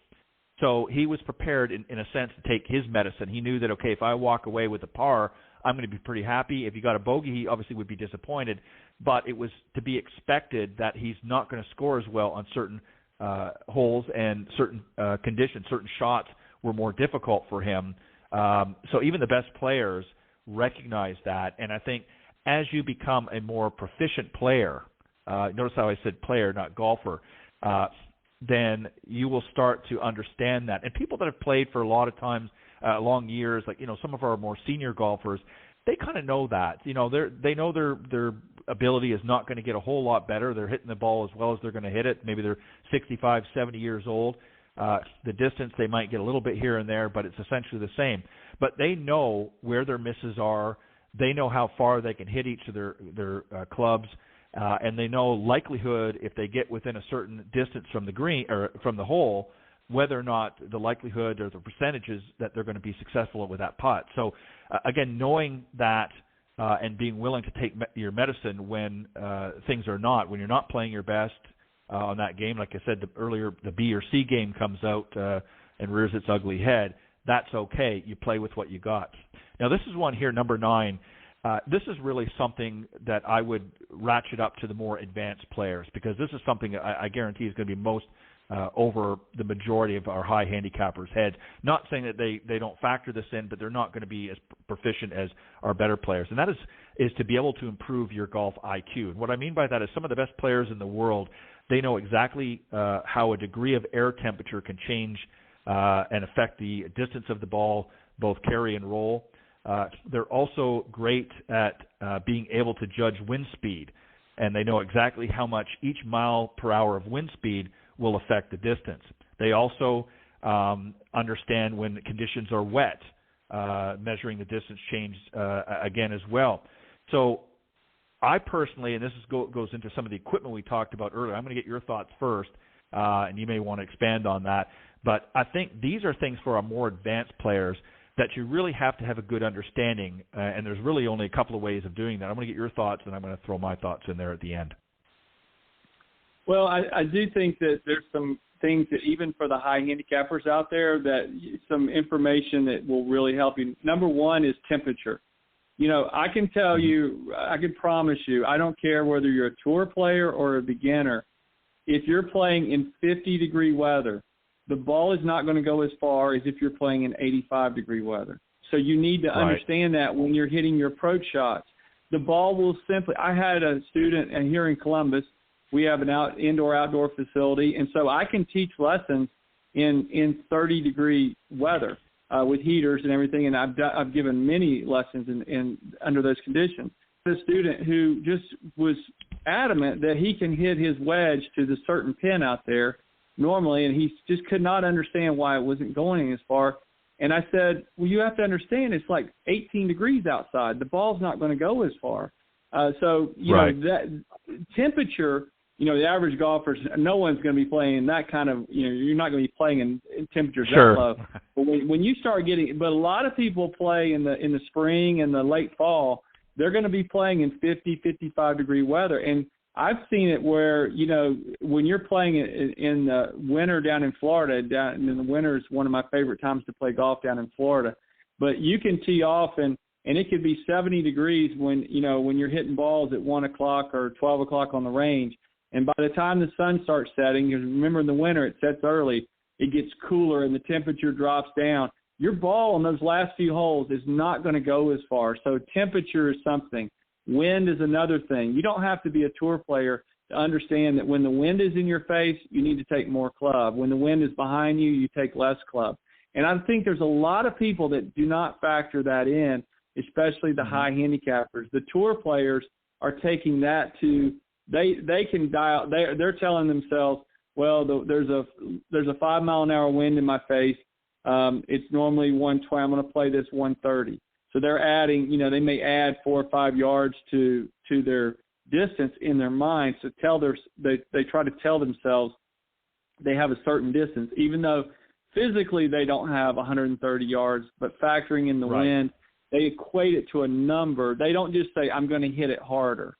so he was prepared, in a sense, to take his medicine. He knew that, okay, if I walk away with a par, I'm going to be pretty happy. If he got a bogey, he obviously would be disappointed, but it was to be expected that he's not going to score as well on certain holes and certain conditions. Certain shots were more difficult for him. So even the best players recognize that, and I think as you become a more proficient player, notice how I said player, not golfer, then you will start to understand that. And people that have played for a lot of times, long years, like, some of our more senior golfers, they kind of know that. They know their ability is not going to get a whole lot better. They're hitting the ball as well as they're going to hit it. Maybe they're 65, 70 years old. The distance, they might get a little bit here and there, but it's essentially the same. But they know where their misses are. They know how far they can hit each of their clubs, and they know likelihood if they get within a certain distance from the green or from the hole, whether or not the likelihood or the percentages that they're going to be successful with that putt. So, again, knowing that and being willing to take your medicine when things are not, when you're not playing your best on that game, like I said earlier, the B or C game comes out and rears its ugly head, that's okay. You play with what you got. Now, this is one here, number 9. This is really something that I would ratchet up to the more advanced players, because this is something I guarantee is going to be most over the majority of our high handicappers' heads. Not saying that they don't factor this in, but they're not going to be as proficient as our better players. And that is to be able to improve your golf IQ. And what I mean by that is some of the best players in the world, they know exactly how a degree of air temperature can change and affect the distance of the ball, both carry and roll. They're also great at being able to judge wind speed, and they know exactly how much each mile per hour of wind speed will affect the distance. They also understand when conditions are wet, measuring the distance change again as well. So I personally, and this goes into some of the equipment we talked about earlier, I'm going to get your thoughts first, and you may want to expand on that, but I think these are things for our more advanced players that you really have to have a good understanding, and there's really only a couple of ways of doing that. I'm going to get your thoughts, and I'm going to throw my thoughts in there at the end. Well, I do think that there's some things that even for the high handicappers out there, that some information that will really help you. Number one is temperature. I can tell you, I can promise you, I don't care whether you're a tour player or a beginner, if you're playing in 50-degree weather, the ball is not going to go as far as if you're playing in 85-degree weather. So you need to understand that when you're hitting your approach shots. The ball will simply – I had a student here in Columbus. We have an indoor-outdoor facility, and so I can teach lessons in 30-degree weather with heaters and everything, and I've given many lessons in under those conditions. a student who just was adamant that he can hit his wedge to the certain pin out there normally, and he just could not understand why it wasn't going as far. And I said, well, you have to understand it's like 18 degrees outside. The ball's not going to go as far. So, you know, that temperature, you know, the average golfers, no one's going to be playing that kind of, you know, you're not going to be playing in temperatures that low. But when you start getting, but a lot of people play in the spring and the late fall, they're going to be playing in 50, 55 degree weather. And I've seen it where, you know, when you're playing in the winter down in Florida, down in the winter is one of my favorite times to play golf down in Florida. But you can tee off and it could be 70 degrees when, you know, when you're hitting balls at 1 o'clock or 12 o'clock on the range. And by the time the sun starts setting, because remember in the winter it sets early, it gets cooler and the temperature drops down. Your ball on those last few holes is not going to go as far. So temperature is something. Wind is another thing. You don't have to be a tour player to understand that when the wind is in your face, you need to take more club. When the wind is behind you, you take less club. And I think there's a lot of people that do not factor that in, especially the high handicappers. The tour players are taking that to they can dial. They're telling themselves, well, there's a 5 mile an hour wind in my face. It's normally 120. I'm going to play this 130. So they're adding, you know, they may add 4 or 5 yards to their distance in their mind. So they try to tell themselves they have a certain distance, even though physically they don't have 130 yards. But factoring in the wind, they equate it to a number. They don't just say, I'm going to hit it harder.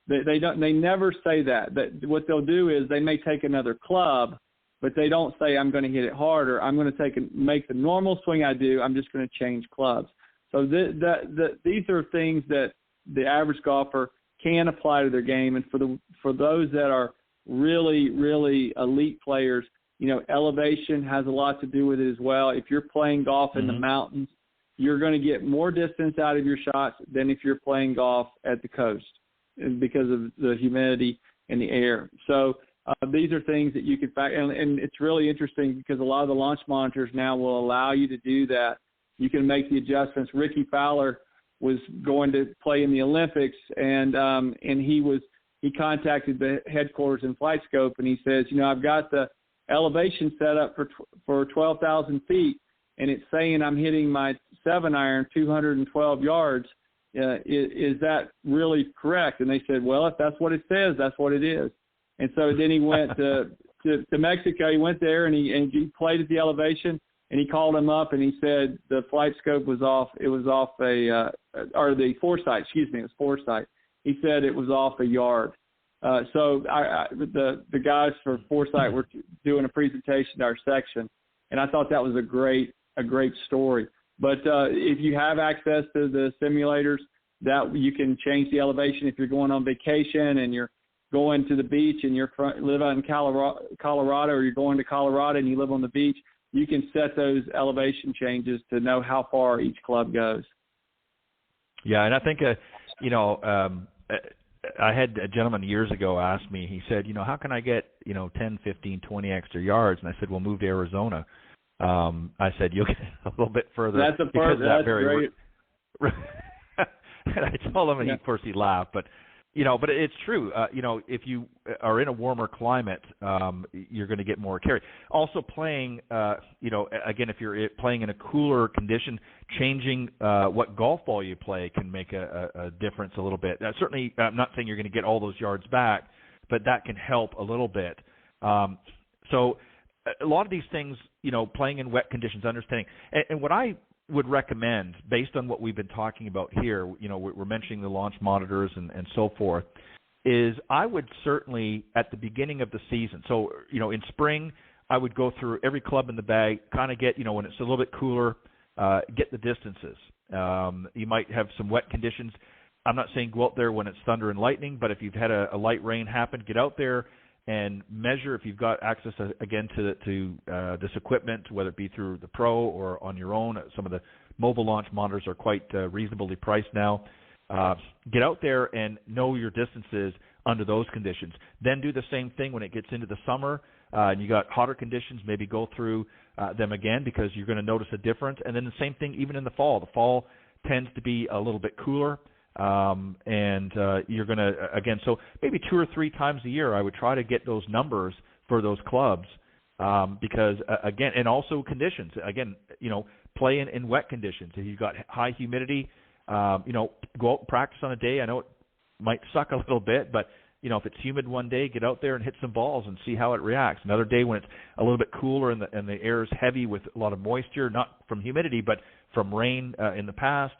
They never say that. But what they'll do is they may take another club, but they don't say, I'm going to hit it harder. I'm going to make the normal swing I do. I'm just going to change clubs. So these are things that the average golfer can apply to their game. And for those that are really, really elite players, you know, elevation has a lot to do with it as well. If you're playing golf in the mountains, you're going to get more distance out of your shots than if you're playing golf at the coast because of the humidity in the air. So these are things that you can factor. And it's really interesting because a lot of the launch monitors now will allow you to do that. You can make the adjustments. Ricky Fowler was going to play in the Olympics, and he contacted the headquarters in Flight Scope, and he says, you know, I've got the elevation set up for 12,000 feet, and it's saying I'm hitting my 7-iron 212 yards. Is that really correct? And they said, well, if that's what it says, that's what it is. And so then he went to Mexico. He went there and he played at the elevation, and he called him up and he said the Flight Scope was off. It was off or the Foresight, excuse me, it was Foresight. He said it was off a yard. So the guys for Foresight were doing a presentation to our section, and I thought that was a great story. But if you have access to the simulators, that you can change the elevation. If you're going on vacation and you're going to the beach and you live out in Colorado, or you're going to Colorado and you live on the beach, you can set those elevation changes to know how far each club goes. Yeah, and I think, I had a gentleman years ago ask me, he said, you know, how can I get, 10, 15, 20 extra yards? And I said, well, move to Arizona. I said, you'll get a little bit further. That's that's great. And I told him, and of course he laughed, but it's true. If you are in a warmer climate, you're going to get more carry. Also playing, again, if you're playing in a cooler condition, changing what golf ball you play can make a difference a little bit. Certainly, I'm not saying you're going to get all those yards back, but that can help a little bit. So a lot of these things, playing in wet conditions, understanding. And what I would recommend, based on what we've been talking about here, we're mentioning the launch monitors and so forth, is I would certainly, at the beginning of the season, so, in spring, I would go through every club in the bag, kind of get, when it's a little bit cooler, get the distances. You might have some wet conditions. I'm not saying go out there when it's thunder and lightning, but if you've had a light rain happen, get out there and measure if you've got access, again, to this equipment, whether it be through the Pro or on your own. Some of the mobile launch monitors are quite reasonably priced now. Get out there and know your distances under those conditions. Then do the same thing when it gets into the summer and you got hotter conditions. Maybe go through them again because you're going to notice a difference. And then the same thing even in the fall. The fall tends to be a little bit cooler. You're going to, again, so maybe 2 or 3 times a year I would try to get those numbers for those clubs because, again, and also conditions. Again, play in wet conditions. If you've got high humidity, go out and practice on a day. I know it might suck a little bit, but if it's humid one day, get out there and hit some balls and see how it reacts. Another day when it's a little bit cooler and the air is heavy with a lot of moisture, not from humidity, but from rain in the past,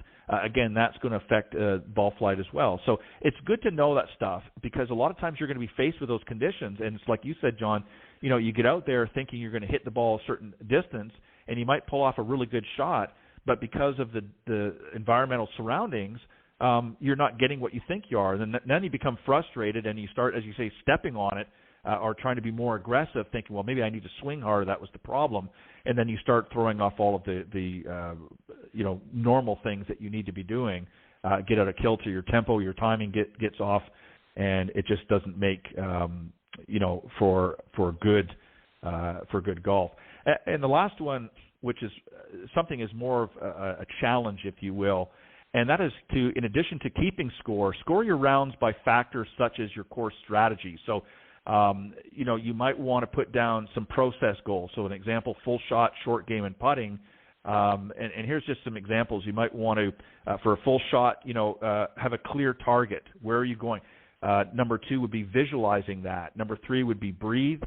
again, that's going to affect ball flight as well. So it's good to know that stuff because a lot of times you're going to be faced with those conditions. And it's like you said, John, you get out there thinking you're going to hit the ball a certain distance and you might pull off a really good shot, but because of the environmental surroundings, you're not getting what you think you are. And then you become frustrated and you start, as you say, stepping on it or trying to be more aggressive, thinking, well, maybe I need to swing harder. That was the problem. And then you start throwing off all of the normal things that you need to be doing. Get out of kilter, your tempo, your timing gets off, and it just doesn't make for good golf. And the last one, which is something is more of a challenge, if you will, and that is to, in addition to keeping score your rounds by factors such as your course strategy. So, you might want to put down some process goals. So an example, full shot, short game, and putting. And here's just some examples. You might want to, for a full shot, have a clear target. Where are you going? Number 2 would be visualizing that. Number 3 would be breathe.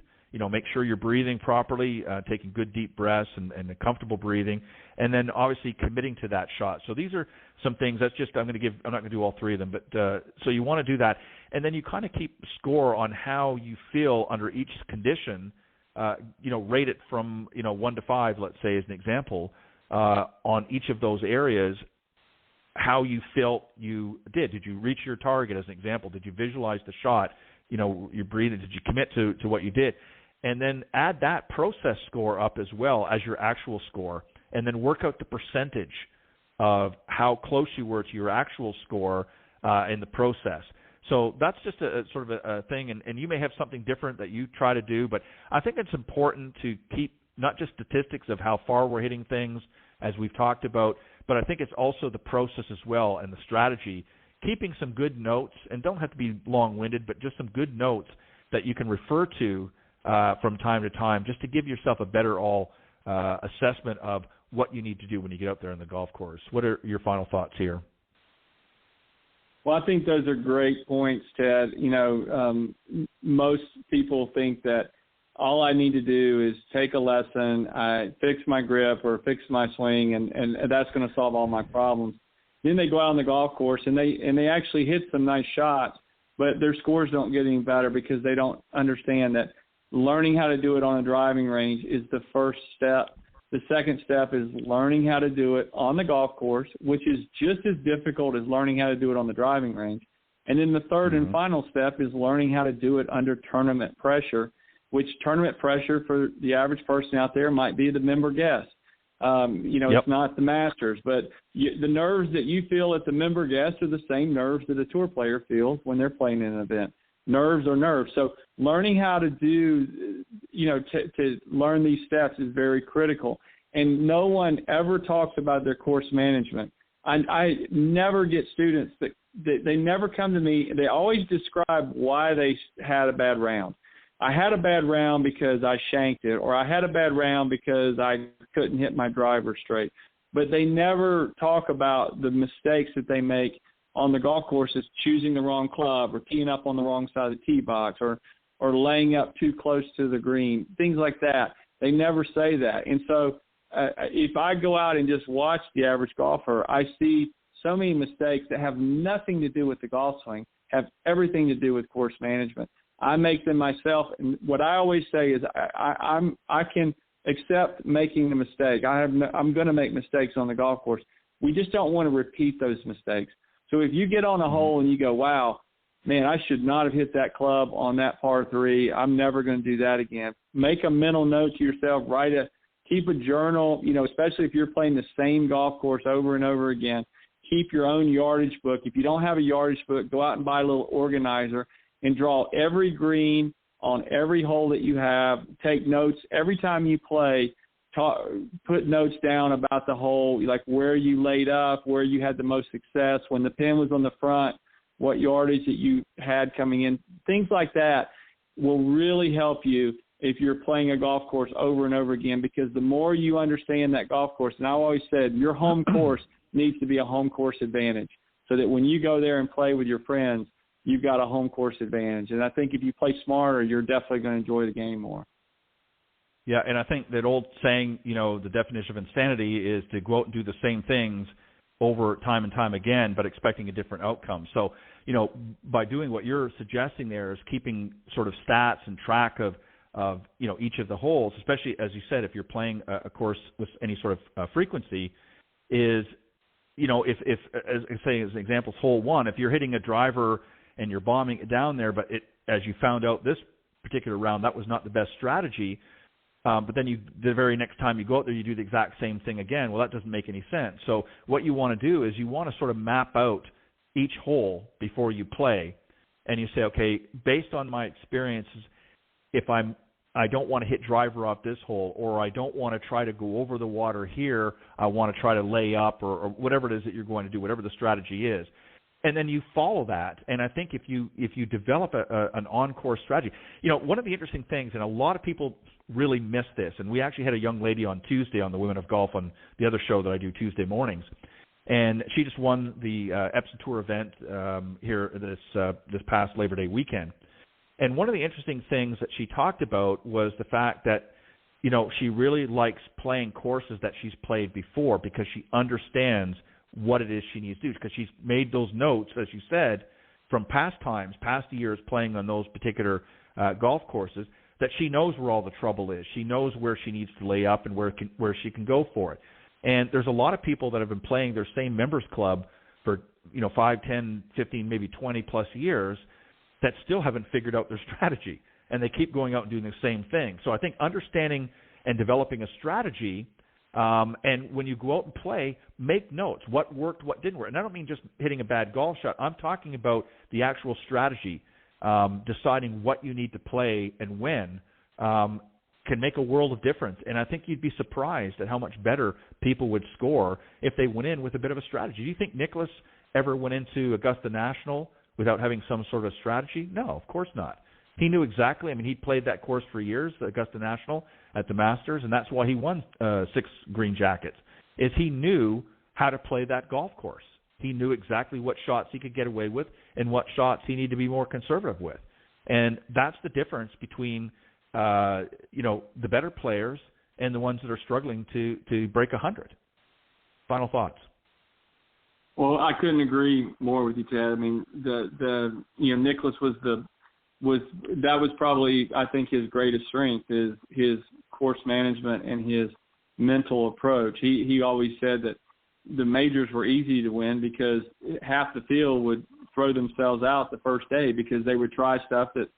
Make sure you're breathing properly, taking good deep breaths and comfortable breathing, and then obviously committing to that shot. So these are some things. I'm not going to do all 3 of them, but so you want to do that, and then you kind of keep score on how you feel under each condition. Rate it from 1 to 5, let's say, as an example, on each of those areas. How you felt you did. Did you reach your target, as an example? Did you visualize the shot? You breathed. Did you commit to what you did? And then add that process score up as well as your actual score, and then work out the percentage of how close you were to your actual score in the process. So that's just a sort of a thing, and you may have something different that you try to do, but I think it's important to keep not just statistics of how far we're hitting things, as we've talked about, but I think it's also the process as well and the strategy, keeping some good notes, and don't have to be long-winded, but just some good notes that you can refer to from time to time, just to give yourself a better assessment of what you need to do when you get out there on the golf course. What are your final thoughts here? Well, I think those are great points, Ted. Most people think that all I need to do is take a lesson, I fix my grip or fix my swing, and that's going to solve all my problems. Then they go out on the golf course and they actually hit some nice shots, but their scores don't get any better because they don't understand that learning how to do it on a driving range is the first step. The second step is learning how to do it on the golf course, which is just as difficult as learning how to do it on the driving range. And then the third and final step is learning how to do it under tournament pressure, which tournament pressure for the average person out there might be the member guest. It's not the Masters, but the nerves that you feel at the member guest are the same nerves that a tour player feels when they're playing in an event. Nerves are nerves. So learning how to do, to learn these steps is very critical. And no one ever talks about their course management. I never get students that they never come to me. They always describe why they had a bad round. I had a bad round because I shanked it, or I had a bad round because I couldn't hit my driver straight. But they never talk about the mistakes that they make on the golf courses, choosing the wrong club or teeing up on the wrong side of the tee box or laying up too close to the green, things like that. They never say that. And so if I go out and just watch the average golfer, I see so many mistakes that have nothing to do with the golf swing, have everything to do with course management. I make them myself. And what I always say is I can accept making the mistake. I'm going to make mistakes on the golf course. We just don't want to repeat those mistakes. So if you get on a hole and you go, wow, man, I should not have hit that club on that par 3. I'm never going to do that again. Make a mental note to yourself. Keep a journal, especially if you're playing the same golf course over and over again. Keep your own yardage book. If you don't have a yardage book, go out and buy a little organizer and draw every green on every hole that you have. Take notes every time you play. put notes down about the hole, like where you laid up, where you had the most success, when the pin was on the front, what yardage that you had coming in. Things like that will really help you if you're playing a golf course over and over again, because the more you understand that golf course, and I always said your home course needs to be a home course advantage, so that when you go there and play with your friends, you've got a home course advantage. And I think if you play smarter, you're definitely going to enjoy the game more. Yeah, and I think that old saying, the definition of insanity is to go out and do the same things over time and time again, but expecting a different outcome. So, by doing what you're suggesting there is keeping sort of stats and track of each of the holes, especially, as you said, if you're playing a course with any sort of frequency, is, if as an example, hole 1, if you're hitting a driver and you're bombing it down there, but as you found out this particular round, that was not the best strategy, but then the very next time you go out there, you do the exact same thing again. Well, that doesn't make any sense. So what you want to do is you want to sort of map out each hole before you play, and you say, okay, based on my experiences, if I don't want to hit driver off this hole, or I don't want to try to go over the water here, I want to try to lay up, or whatever it is that you're going to do, whatever the strategy is. And then you follow that. And I think if you develop an on-course strategy, one of the interesting things, and a lot of people really miss this, and we actually had a young lady on Tuesday on the Women of Golf on the other show that I do Tuesday mornings, and she just won the Epson Tour event here this past Labor Day weekend. And one of the interesting things that she talked about was the fact that, she really likes playing courses that she's played before, because she understands what it is she needs to do, because she's made those notes, as you said, from past times, past years playing on those particular golf courses, that she knows where all the trouble is. She knows where she needs to lay up and where she can go for it. And there's a lot of people that have been playing their same members club for 5, 10, 15, maybe 20 plus years that still haven't figured out their strategy, and they keep going out and doing the same thing. So I think understanding and developing a strategy, and when you go out and play, make notes. What worked, what didn't work. And I don't mean just hitting a bad golf shot. I'm talking about the actual strategy, deciding what you need to play and when, can make a world of difference. And I think you'd be surprised at how much better people would score if they went in with a bit of a strategy. Do you think Nicklaus ever went into Augusta National without having some sort of strategy? No, of course not. He knew exactly. I mean, he played that course for years, the Augusta National at the Masters, and that's why he won 6 green jackets, is he knew how to play that golf course. He knew exactly what shots he could get away with and what shots he needed to be more conservative with. And that's the difference between, the better players and the ones that are struggling to break 100. Final thoughts. Well, I couldn't agree more with you, Ted. I mean, Nicklaus was probably, I think, his greatest strength is his course management and his mental approach. He always said that the majors were easy to win because half the field would throw themselves out the first day because they would try stuff that,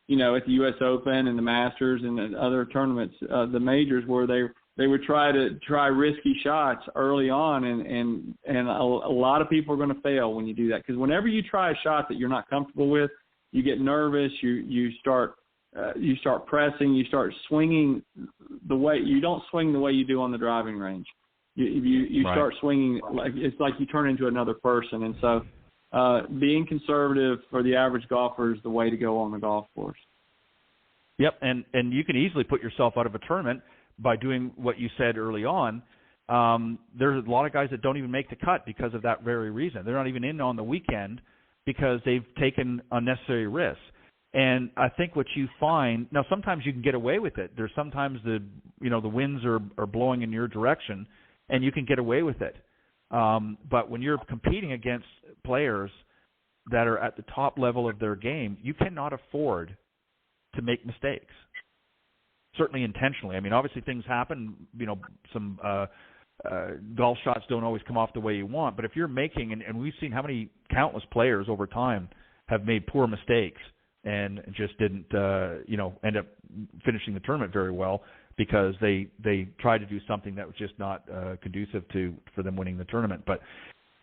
at the U.S. Open and the Masters and other tournaments, the majors, where they would try risky shots early on, and a lot of people are going to fail when you do that, because whenever you try a shot that you're not comfortable with, you get nervous, you start pressing, you start swinging the way you don't swing the way you do on the driving range. You right. Start swinging it's like you turn into another person, and so being conservative for the average golfer is the way to go on the golf course. Yep, and you can easily put yourself out of a tournament by doing what you said early on. There's a lot of guys that don't even make the cut because of that very reason. They're not even in on the weekend because they've taken unnecessary risks. And I think what you find now, sometimes you can get away with it. There's sometimes the winds are blowing in your direction, and you can get away with it. But when you're competing against players that are at the top level of their game, you cannot afford to make mistakes. Certainly intentionally. I mean, obviously things happen. Some golf shots don't always come off the way you want. But if you're making, and we've seen how many countless players over time have made poor mistakes and just didn't, end up finishing the tournament very well because they tried to do something that was just not conducive for them winning the tournament. But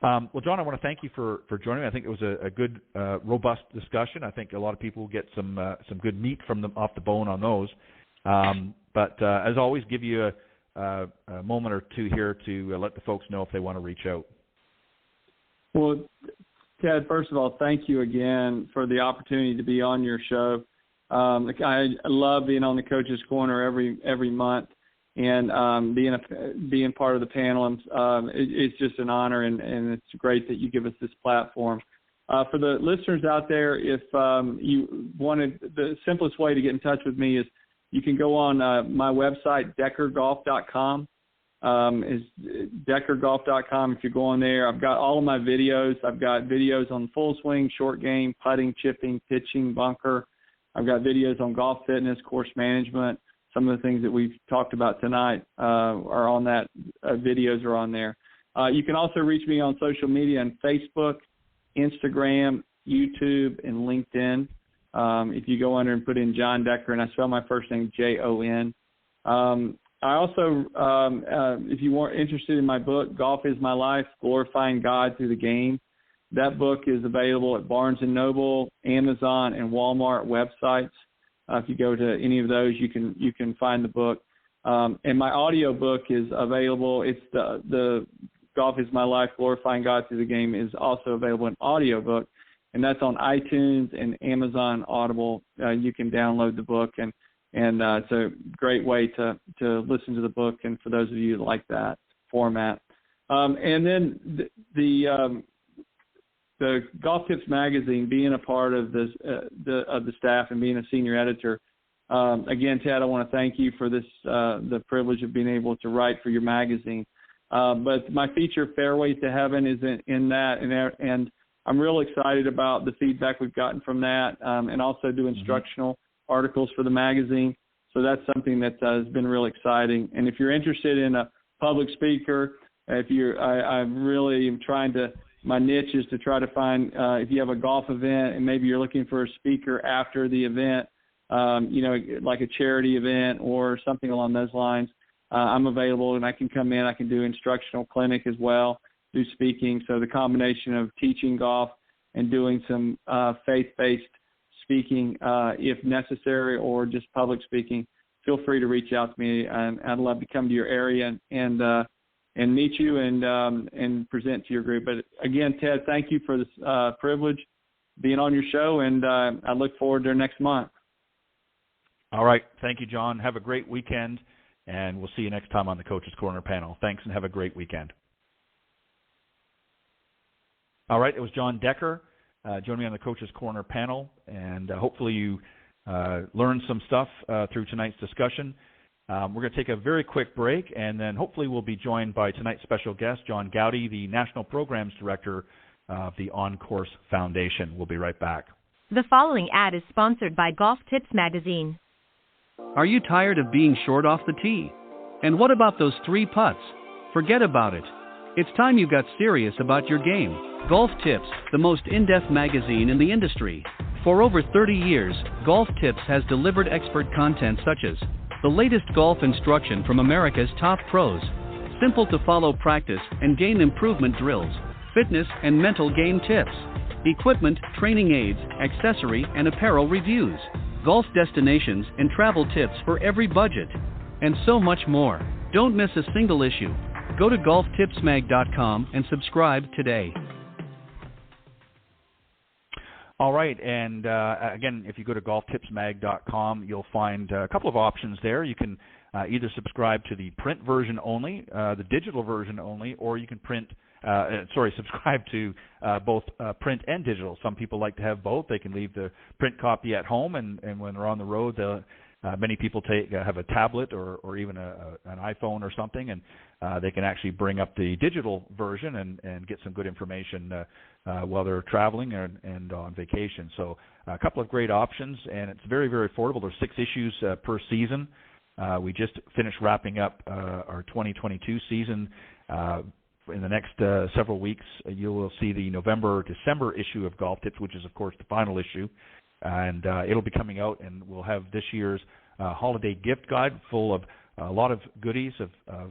well, John, I want to thank you for joining me. I think it was a good, robust discussion. I think a lot of people will get some good meat from them off the bone on those. But as always, give you a moment or two here to let the folks know if they want to reach out. Well, Ted, first of all, thank you again for the opportunity to be on your show. I love being on the Coach's Corner every month, and being part of the panel. It's just an honor, and it's great that you give us this platform. For the listeners out there, if you wanted, the simplest way to get in touch with me is you can go on my website, deckergolf.com. Is deckergolf.com. If you go on there, I've got all of my videos. I've got videos on full swing, short game, putting, chipping, pitching, bunker. I've got videos on golf fitness, course management. Some of the things that we've talked about tonight are on that. Videos are on there. You can also reach me on social media on Facebook, Instagram, YouTube, and LinkedIn. If you go under and put in John Decker, and I spell my first name Jon. I also, if you weren't interested in my book, Golf is My Life, Glorifying God Through the Game, that book is available at Barnes & Noble, Amazon, and Walmart websites. If you go to any of those, you can find the book. And my audio book is available. It's the Golf is My Life, Glorifying God Through the Game is also available in audio book, and that's on iTunes and Amazon Audible. You can download the book, and it's a great way to listen to the book, and for those of you that like that format. And then the Golf Tips magazine, being a part of this of the staff and being a senior editor. Again, Ted, I want to thank you for this the privilege of being able to write for your magazine. But my feature, Fairways to Heaven, is in that, and I'm real excited about the feedback we've gotten from that, and also do instructional articles for the magazine. So that's something that has been real exciting. And if you're interested in a public speaker, I really am trying to, my niche is to try to find, if you have a golf event and maybe you're looking for a speaker after the event, like a charity event or something along those lines, I'm available, and I can come in. I can do instructional clinic as well, do speaking. So the combination of teaching golf and doing some faith-based speaking, if necessary, or just public speaking, feel free to reach out to me. I'd love to come to your area and meet you and present to your group. But again, Ted, thank you for this privilege being on your show, and I look forward to next month. All right. Thank you, John. Have a great weekend, and we'll see you next time on the Coach's Corner panel. Thanks, and have a great weekend. All right. It was John Decker joining me on the Coach's Corner panel, and hopefully you learned some stuff through tonight's discussion. We're going to take a very quick break, and then hopefully we'll be joined by tonight's special guest, John Goudie, the National Programs Director of the On Course Foundation. We'll be right back. The following ad is sponsored by Golf Tips Magazine. Are you tired of being short off the tee? And what about those 3 putts? Forget about it. It's time you got serious about your game. Golf Tips, the most in-depth magazine in the industry. For over 30 years, Golf Tips has delivered expert content such as the latest golf instruction from America's top pros, simple to follow practice and game improvement drills, fitness and mental game tips, equipment, training aids, accessory and apparel reviews, golf destinations and travel tips for every budget, and so much more. Don't miss a single issue. Go to golftipsmag.com and subscribe today. All right, and again, if you go to golftipsmag.com, you'll find a couple of options there. You can either subscribe to the print version only, the digital version only, or you can subscribe to both print and digital. Some people like to have both. They can leave the print copy at home, and when they're on the road, many people have a tablet or even an iPhone or something, and they can actually bring up the digital version and get some good information while they're traveling and on vacation. So a couple of great options, and it's very, very affordable. There's 6 issues per season. We just finished wrapping up our 2022 season. In the next several weeks, you will see the November-December issue of Golf Tips, which is, of course, the final issue. And it'll be coming out, and we'll have this year's holiday gift guide full of a lot of goodies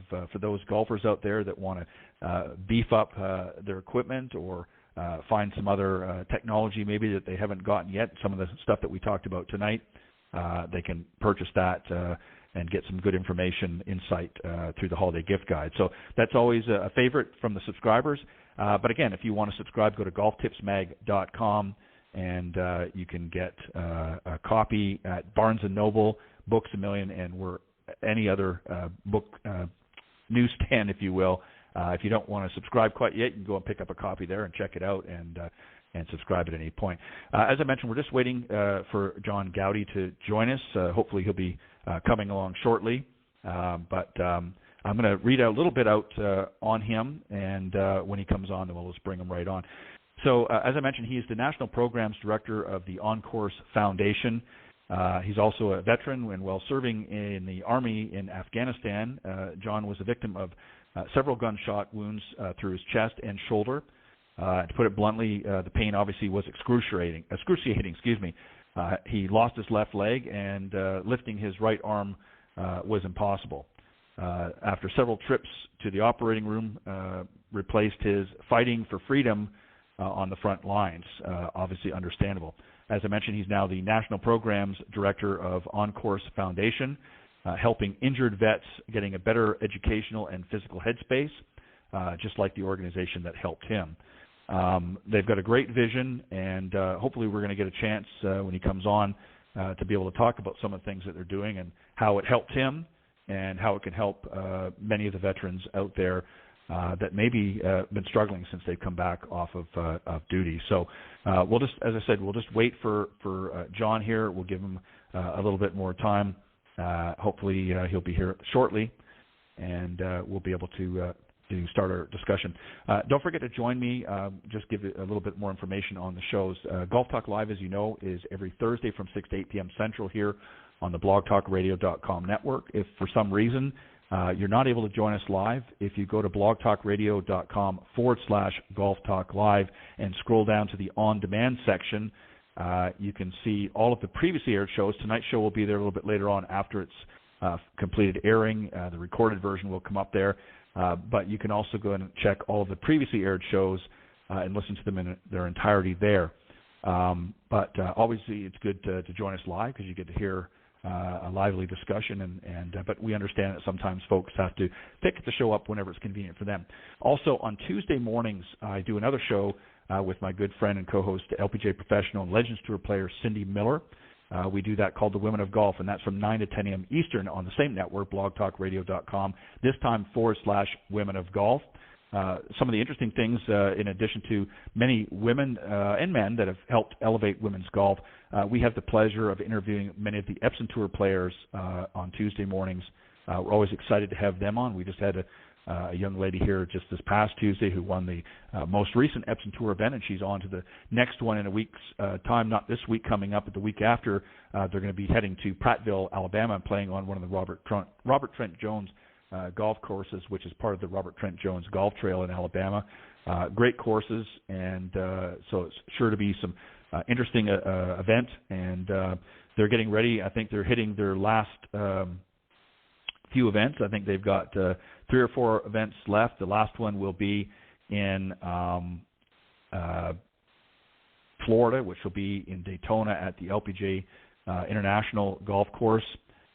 for those golfers out there that want to beef up their equipment or find some other technology maybe that they haven't gotten yet, some of the stuff that we talked about tonight. they can purchase that and get some good information, insight through the holiday gift guide. So that's always a favorite from the subscribers. But again, if you want to subscribe, go to golftipsmag.com, and you can get a copy at Barnes & Noble, Books A Million, and any other book newsstand, if you will. If you don't want to subscribe quite yet, you can go and pick up a copy there and check it out and subscribe at any point. As I mentioned, we're just waiting for John Goudie to join us. Hopefully he'll be coming along shortly. But I'm going to read a little bit out on him, and when he comes on, then we'll just bring him right on. So as I mentioned, he is the National Programs Director of the On-Course Foundation. He's also a veteran, and while serving in the Army in Afghanistan, John was a victim of several gunshot wounds through his chest and shoulder. To put it bluntly, the pain obviously was excruciating. He lost his left leg, and lifting his right arm was impossible. After several trips to the operating room, replaced his fighting for freedom on the front lines. Obviously understandable. As I mentioned, he's now the National Programs Director of On-Course Foundation, helping injured vets getting a better educational and physical headspace, just like the organization that helped him. They've got a great vision, and hopefully we're going to get a chance when he comes on to be able to talk about some of the things that they're doing and how it helped him and how it can help many of the veterans out there that maybe been struggling since they've come back off of duty. So we'll just, as I said, we'll just wait for John here. We'll give him a little bit more time. Hopefully he'll be here shortly, and we'll be able to start our discussion. Don't forget to join me. Just give a little bit more information on the shows. Golf Talk Live, as you know, is every Thursday from 6 to 8 p.m. Central here on the blogtalkradio.com network. If for some reason you're not able to join us live, if you go to blogtalkradio.com/Golf Talk Live and scroll down to the on-demand section, you can see all of the previously aired shows. Tonight's show will be there a little bit later on after it's completed airing. The recorded version will come up there. But you can also go and check all of the previously aired shows and listen to them in their entirety there. But obviously it's good to join us live because you get to hear a lively discussion, but we understand that sometimes folks have to pick the show up whenever it's convenient for them. Also, on Tuesday mornings, I do another show with my good friend and co-host, LPGA professional and Legends Tour player Cindy Miller. We do that called The Women of Golf, and that's from 9 to 10 a.m. Eastern on the same network, blogtalkradio.com, this time /Women of Golf. Some of the interesting things, in addition to many women and men that have helped elevate women's golf, we have the pleasure of interviewing many of the Epson Tour players on Tuesday mornings. We're always excited to have them on. We just had a young lady here just this past Tuesday who won the most recent Epson Tour event, and she's on to the next one in a week's time, not this week coming up, but the week after. They're going to be heading to Prattville, Alabama, and playing on one of the Robert Trent Jones golf courses, which is part of the Robert Trent Jones Golf Trail in Alabama. Great courses, and so it's sure to be some interesting event, and they're getting ready. I think they're hitting their last few events. I think they've got 3 or 4 events left. The last one will be in Florida, which will be in Daytona at the LPGA International Golf Course.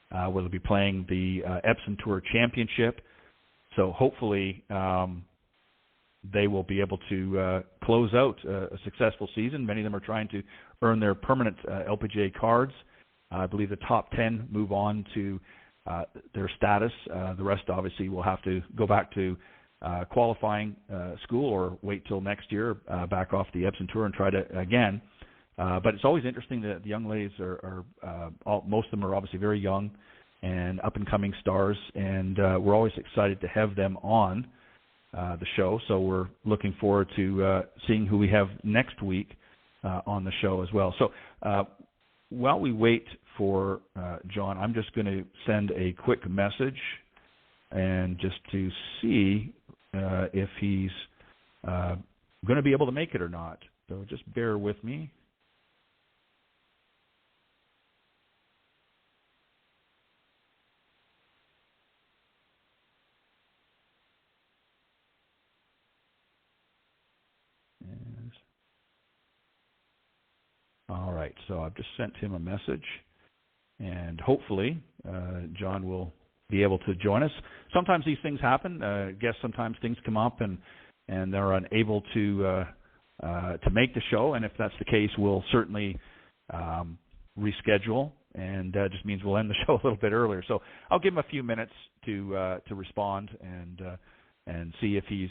Where they'll be playing the Epson Tour Championship. So hopefully they will be able to close out a successful season. Many of them are trying to earn their permanent LPGA cards. I believe the top 10 move on to their status. The rest obviously will have to go back to qualifying school or wait till next year, back off the Epson Tour and try to again. But it's always interesting that the young ladies most of them are obviously very young and up-and-coming stars, and we're always excited to have them on the show. So we're looking forward to seeing who we have next week on the show as well. So while we wait for John, I'm just going to send a quick message and just to see if he's going to be able to make it or not. So just bear with me. All right, so I've just sent him a message, and hopefully John will be able to join us. Sometimes these things happen. I guess sometimes things come up and they're unable to make the show, and if that's the case, we'll certainly reschedule, and just means we'll end the show a little bit earlier. So I'll give him a few minutes to respond and see if he's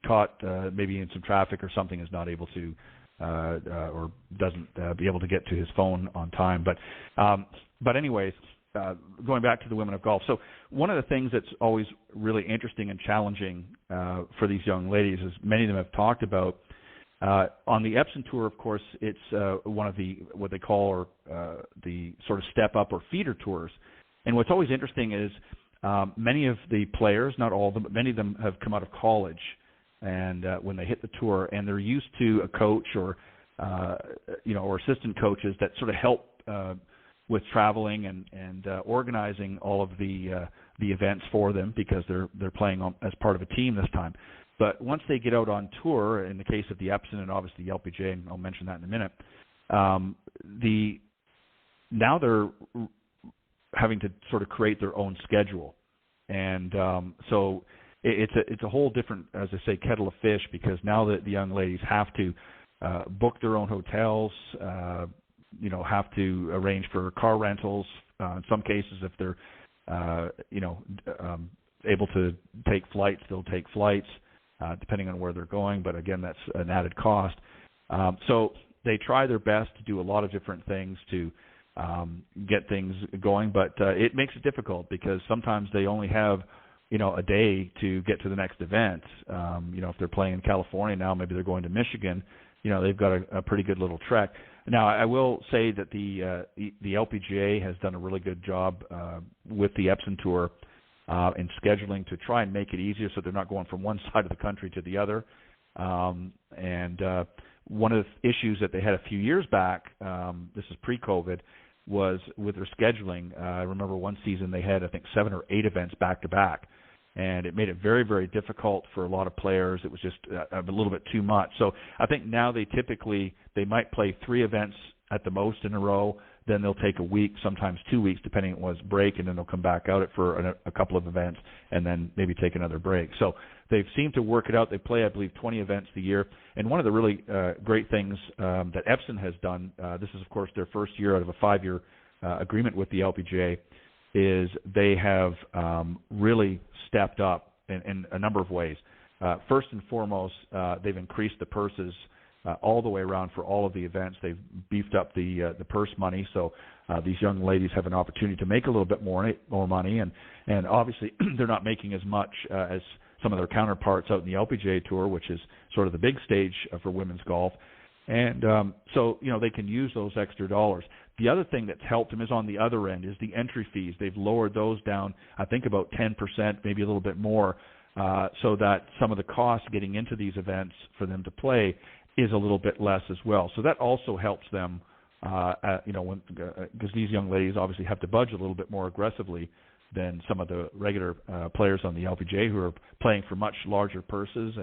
caught maybe in some traffic or something, is not able to or doesn't be able to get to his phone on time. But anyways, going back to the women of golf. So one of the things that's always really interesting and challenging for these young ladies, as many of them have talked about, on the Epson Tour, of course, it's one of the what they call the sort of step up or feeder tours. And what's always interesting is many of the players, not all of them, but many of them have come out of college, and when they hit the tour, and they're used to a coach or or assistant coaches that sort of help with traveling and organizing all of the events for them, because they're playing as part of a team this time. But once they get out on tour, in the case of the Epson and obviously the LPGA, and I'll mention that in a minute, now they're having to sort of create their own schedule, and so it's a whole different, as I say, kettle of fish, because now that the young ladies have to book their own hotels, have to arrange for car rentals. In some cases, if they're able to take flights, they'll take flights. Depending on where they're going, but again, that's an added cost. So they try their best to do a lot of different things to get things going, but it makes it difficult, because sometimes they only have, a day to get to the next event. If they're playing in California now, maybe they're going to Michigan, they've got a pretty good little trek. Now, I will say that the LPGA has done a really good job with the Epson Tour in scheduling to try and make it easier, so they're not going from one side of the country to the other. And one of the issues that they had a few years back, this is pre-COVID, was with their scheduling. I remember one season they had, I think, 7 or 8 events back-to-back, and it made it very, very difficult for a lot of players. It was just a little bit too much. So I think now they might play 3 events at the most in a row. Then they'll take a week, sometimes 2 weeks, depending on what's break, and then they'll come back out for a couple of events and then maybe take another break. So they've seemed to work it out. They play, I believe, 20 events a year. And one of the really great things that Epson has done, this is, of course, their first year out of a 5-year agreement with the LPGA, is they have really stepped up in a number of ways. First and foremost, they've increased the purses all the way around for all of the events. They've beefed up the purse money, so these young ladies have an opportunity to make a little bit more money, and obviously they're not making as much as some of their counterparts out in the LPGA Tour, which is sort of the big stage for women's golf. And so they can use those extra dollars. The other thing that's helped them is on the other end is the entry fees. They've lowered those down, I think, about 10%, maybe a little bit more, so that some of the costs getting into these events for them to play is a little bit less as well. So that also helps them, because these young ladies obviously have to budget a little bit more aggressively than some of the regular players on the LPGA who are playing for much larger purses,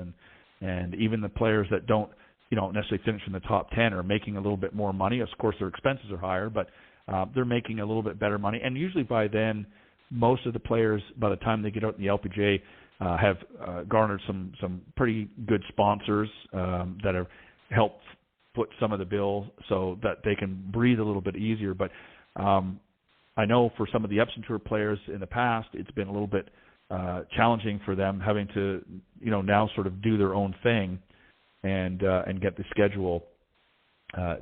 and even the players that don't necessarily finish in the top 10 are making a little bit more money. Of course, their expenses are higher, but they're making a little bit better money. And usually by then, most of the players, by the time they get out in the LPGA, have garnered some pretty good sponsors that have helped foot some of the bill so that they can breathe a little bit easier. But I know for some of the Epson Tour players in the past, it's been a little bit challenging for them having to, now sort of do their own thing and get the schedule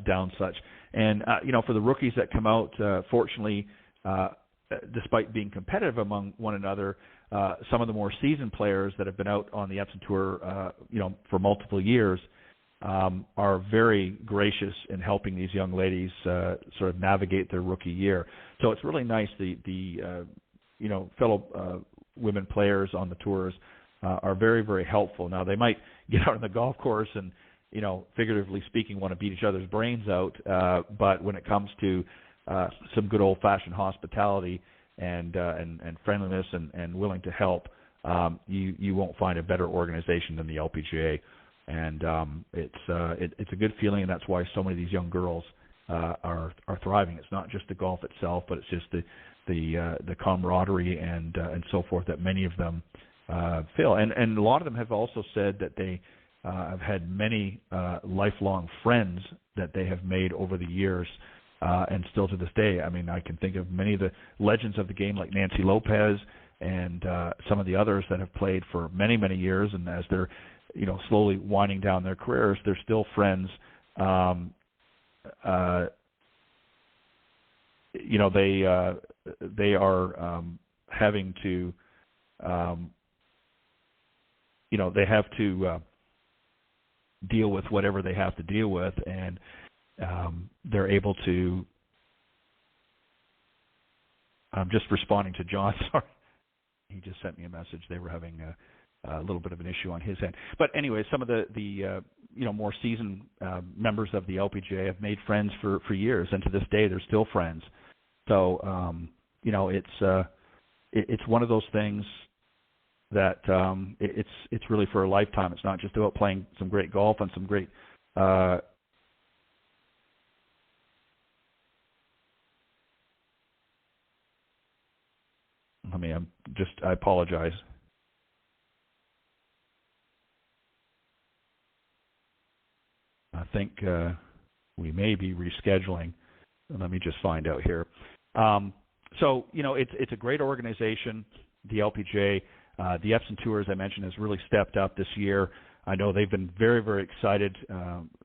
down such. And, for the rookies that come out, fortunately, despite being competitive among one another, some of the more seasoned players that have been out on the Epson Tour, for multiple years, are very gracious in helping these young ladies sort of navigate their rookie year. So it's really nice. The fellow women players on the tours are very, very helpful. Now, they might get out on the golf course and, figuratively speaking, want to beat each other's brains out, but when it comes to some good old-fashioned hospitality and friendliness and willing to help, you won't find a better organization than the LPGA. And it's a good feeling, and that's why so many of these young girls are thriving. It's not just the golf itself, but it's just the camaraderie and so forth that many of them feel. And a lot of them have also said that they have had many lifelong friends that they have made over the years, and still to this day. I mean, I can think of many of the legends of the game like Nancy Lopez and some of the others that have played for many, many years, and as they're slowly winding down their careers, they're still friends. They are having to, they have to deal with whatever they have to deal with, and they're able to. I'm just responding to John. Sorry, he just sent me a message. They were having a little bit of an issue on his end. But anyway, some of the more seasoned members of the LPGA have made friends for years, and to this day they're still friends. So it's one of those things that it's really for a lifetime. It's not just about playing some great golf and some great I apologize. I think we may be rescheduling. Let me just find out here. So, it's a great organization, the LPGA. The Epson Tour, as I mentioned, has really stepped up this year. I know they've been very, very excited.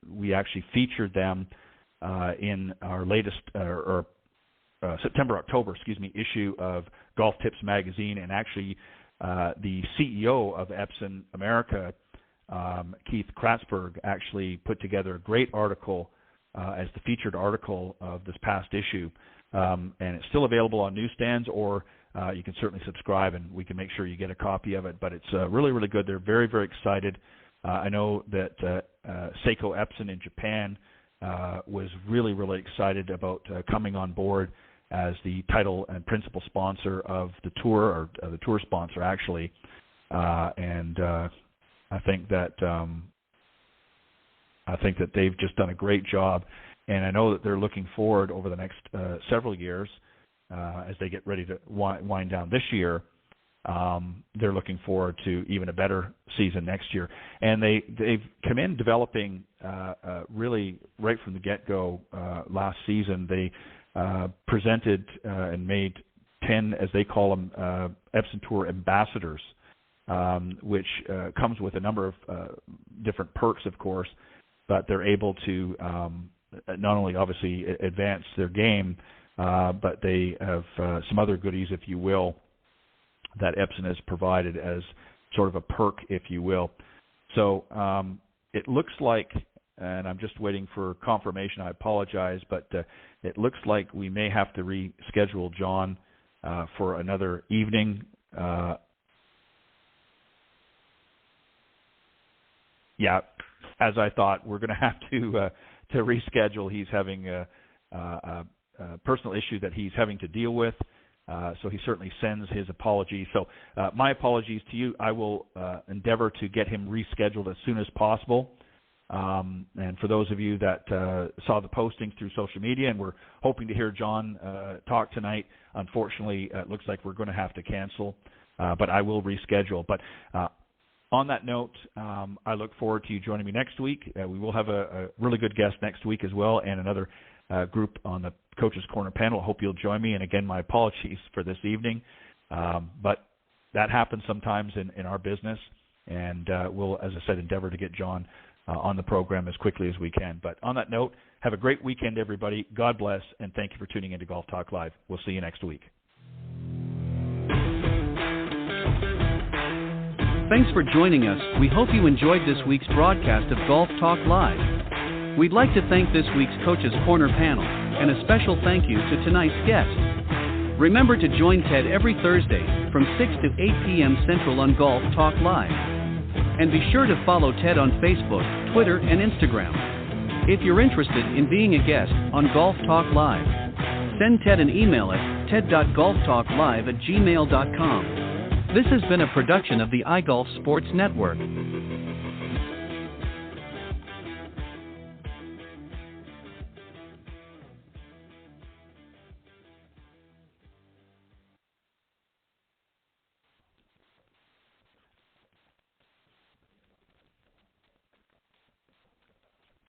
We actually featured them in our latest September-October, issue of Golf Tips magazine, and actually the CEO of Epson America, Keith Kratzberg, actually put together a great article as the featured article of this past issue, and it's still available on newsstands, or you can certainly subscribe, and we can make sure you get a copy of it. But it's really, really good. They're very, very excited. I know that Seiko Epson in Japan was really, really excited about coming on board as the title and principal sponsor of the tour, or the tour sponsor actually, and I think that they've just done a great job, and I know that they're looking forward over the next several years as they get ready to wind down this year. They're looking forward to even a better season next year, and they've come in developing really right from the get-go. Last season, they presented and made 10, as they call them, Epson Tour ambassadors, which comes with a number of different perks, of course, but they're able to not only obviously advance their game, but they have some other goodies, if you will, that Epson has provided as sort of a perk, if you will. So it looks like, and I'm just waiting for confirmation, I apologize, but it looks like we may have to reschedule John for another evening. Yeah, as I thought, we're going to have to reschedule. He's having a personal issue that he's having to deal with, so he certainly sends his apologies. So my apologies to you. I will endeavor to get him rescheduled as soon as possible. And for those of you that saw the postings through social media and were hoping to hear John talk tonight, unfortunately, it looks like we're going to have to cancel, but I will reschedule. But on that note, I look forward to you joining me next week. We will have a really good guest next week as well, and another group on the Coach's Corner panel. I hope you'll join me. And again, my apologies for this evening. But that happens sometimes in our business, and we'll, as I said, endeavor to get John on the program as quickly as we can. But on that note, have a great weekend, everybody. God bless, and thank you for tuning into Golf Talk Live. We'll see you next week. Thanks for joining us. We hope you enjoyed this week's broadcast of Golf Talk Live. We'd like to thank this week's Coach's Corner panel, and a special thank you to tonight's guest. Remember to join Ted every Thursday from 6 to 8 p.m. Central on Golf Talk Live. And be sure to follow Ted on Facebook, Twitter, and Instagram. If you're interested in being a guest on Golf Talk Live, send Ted an email at ted.golftalklive@gmail.com. This has been a production of the iGolf Sports Network.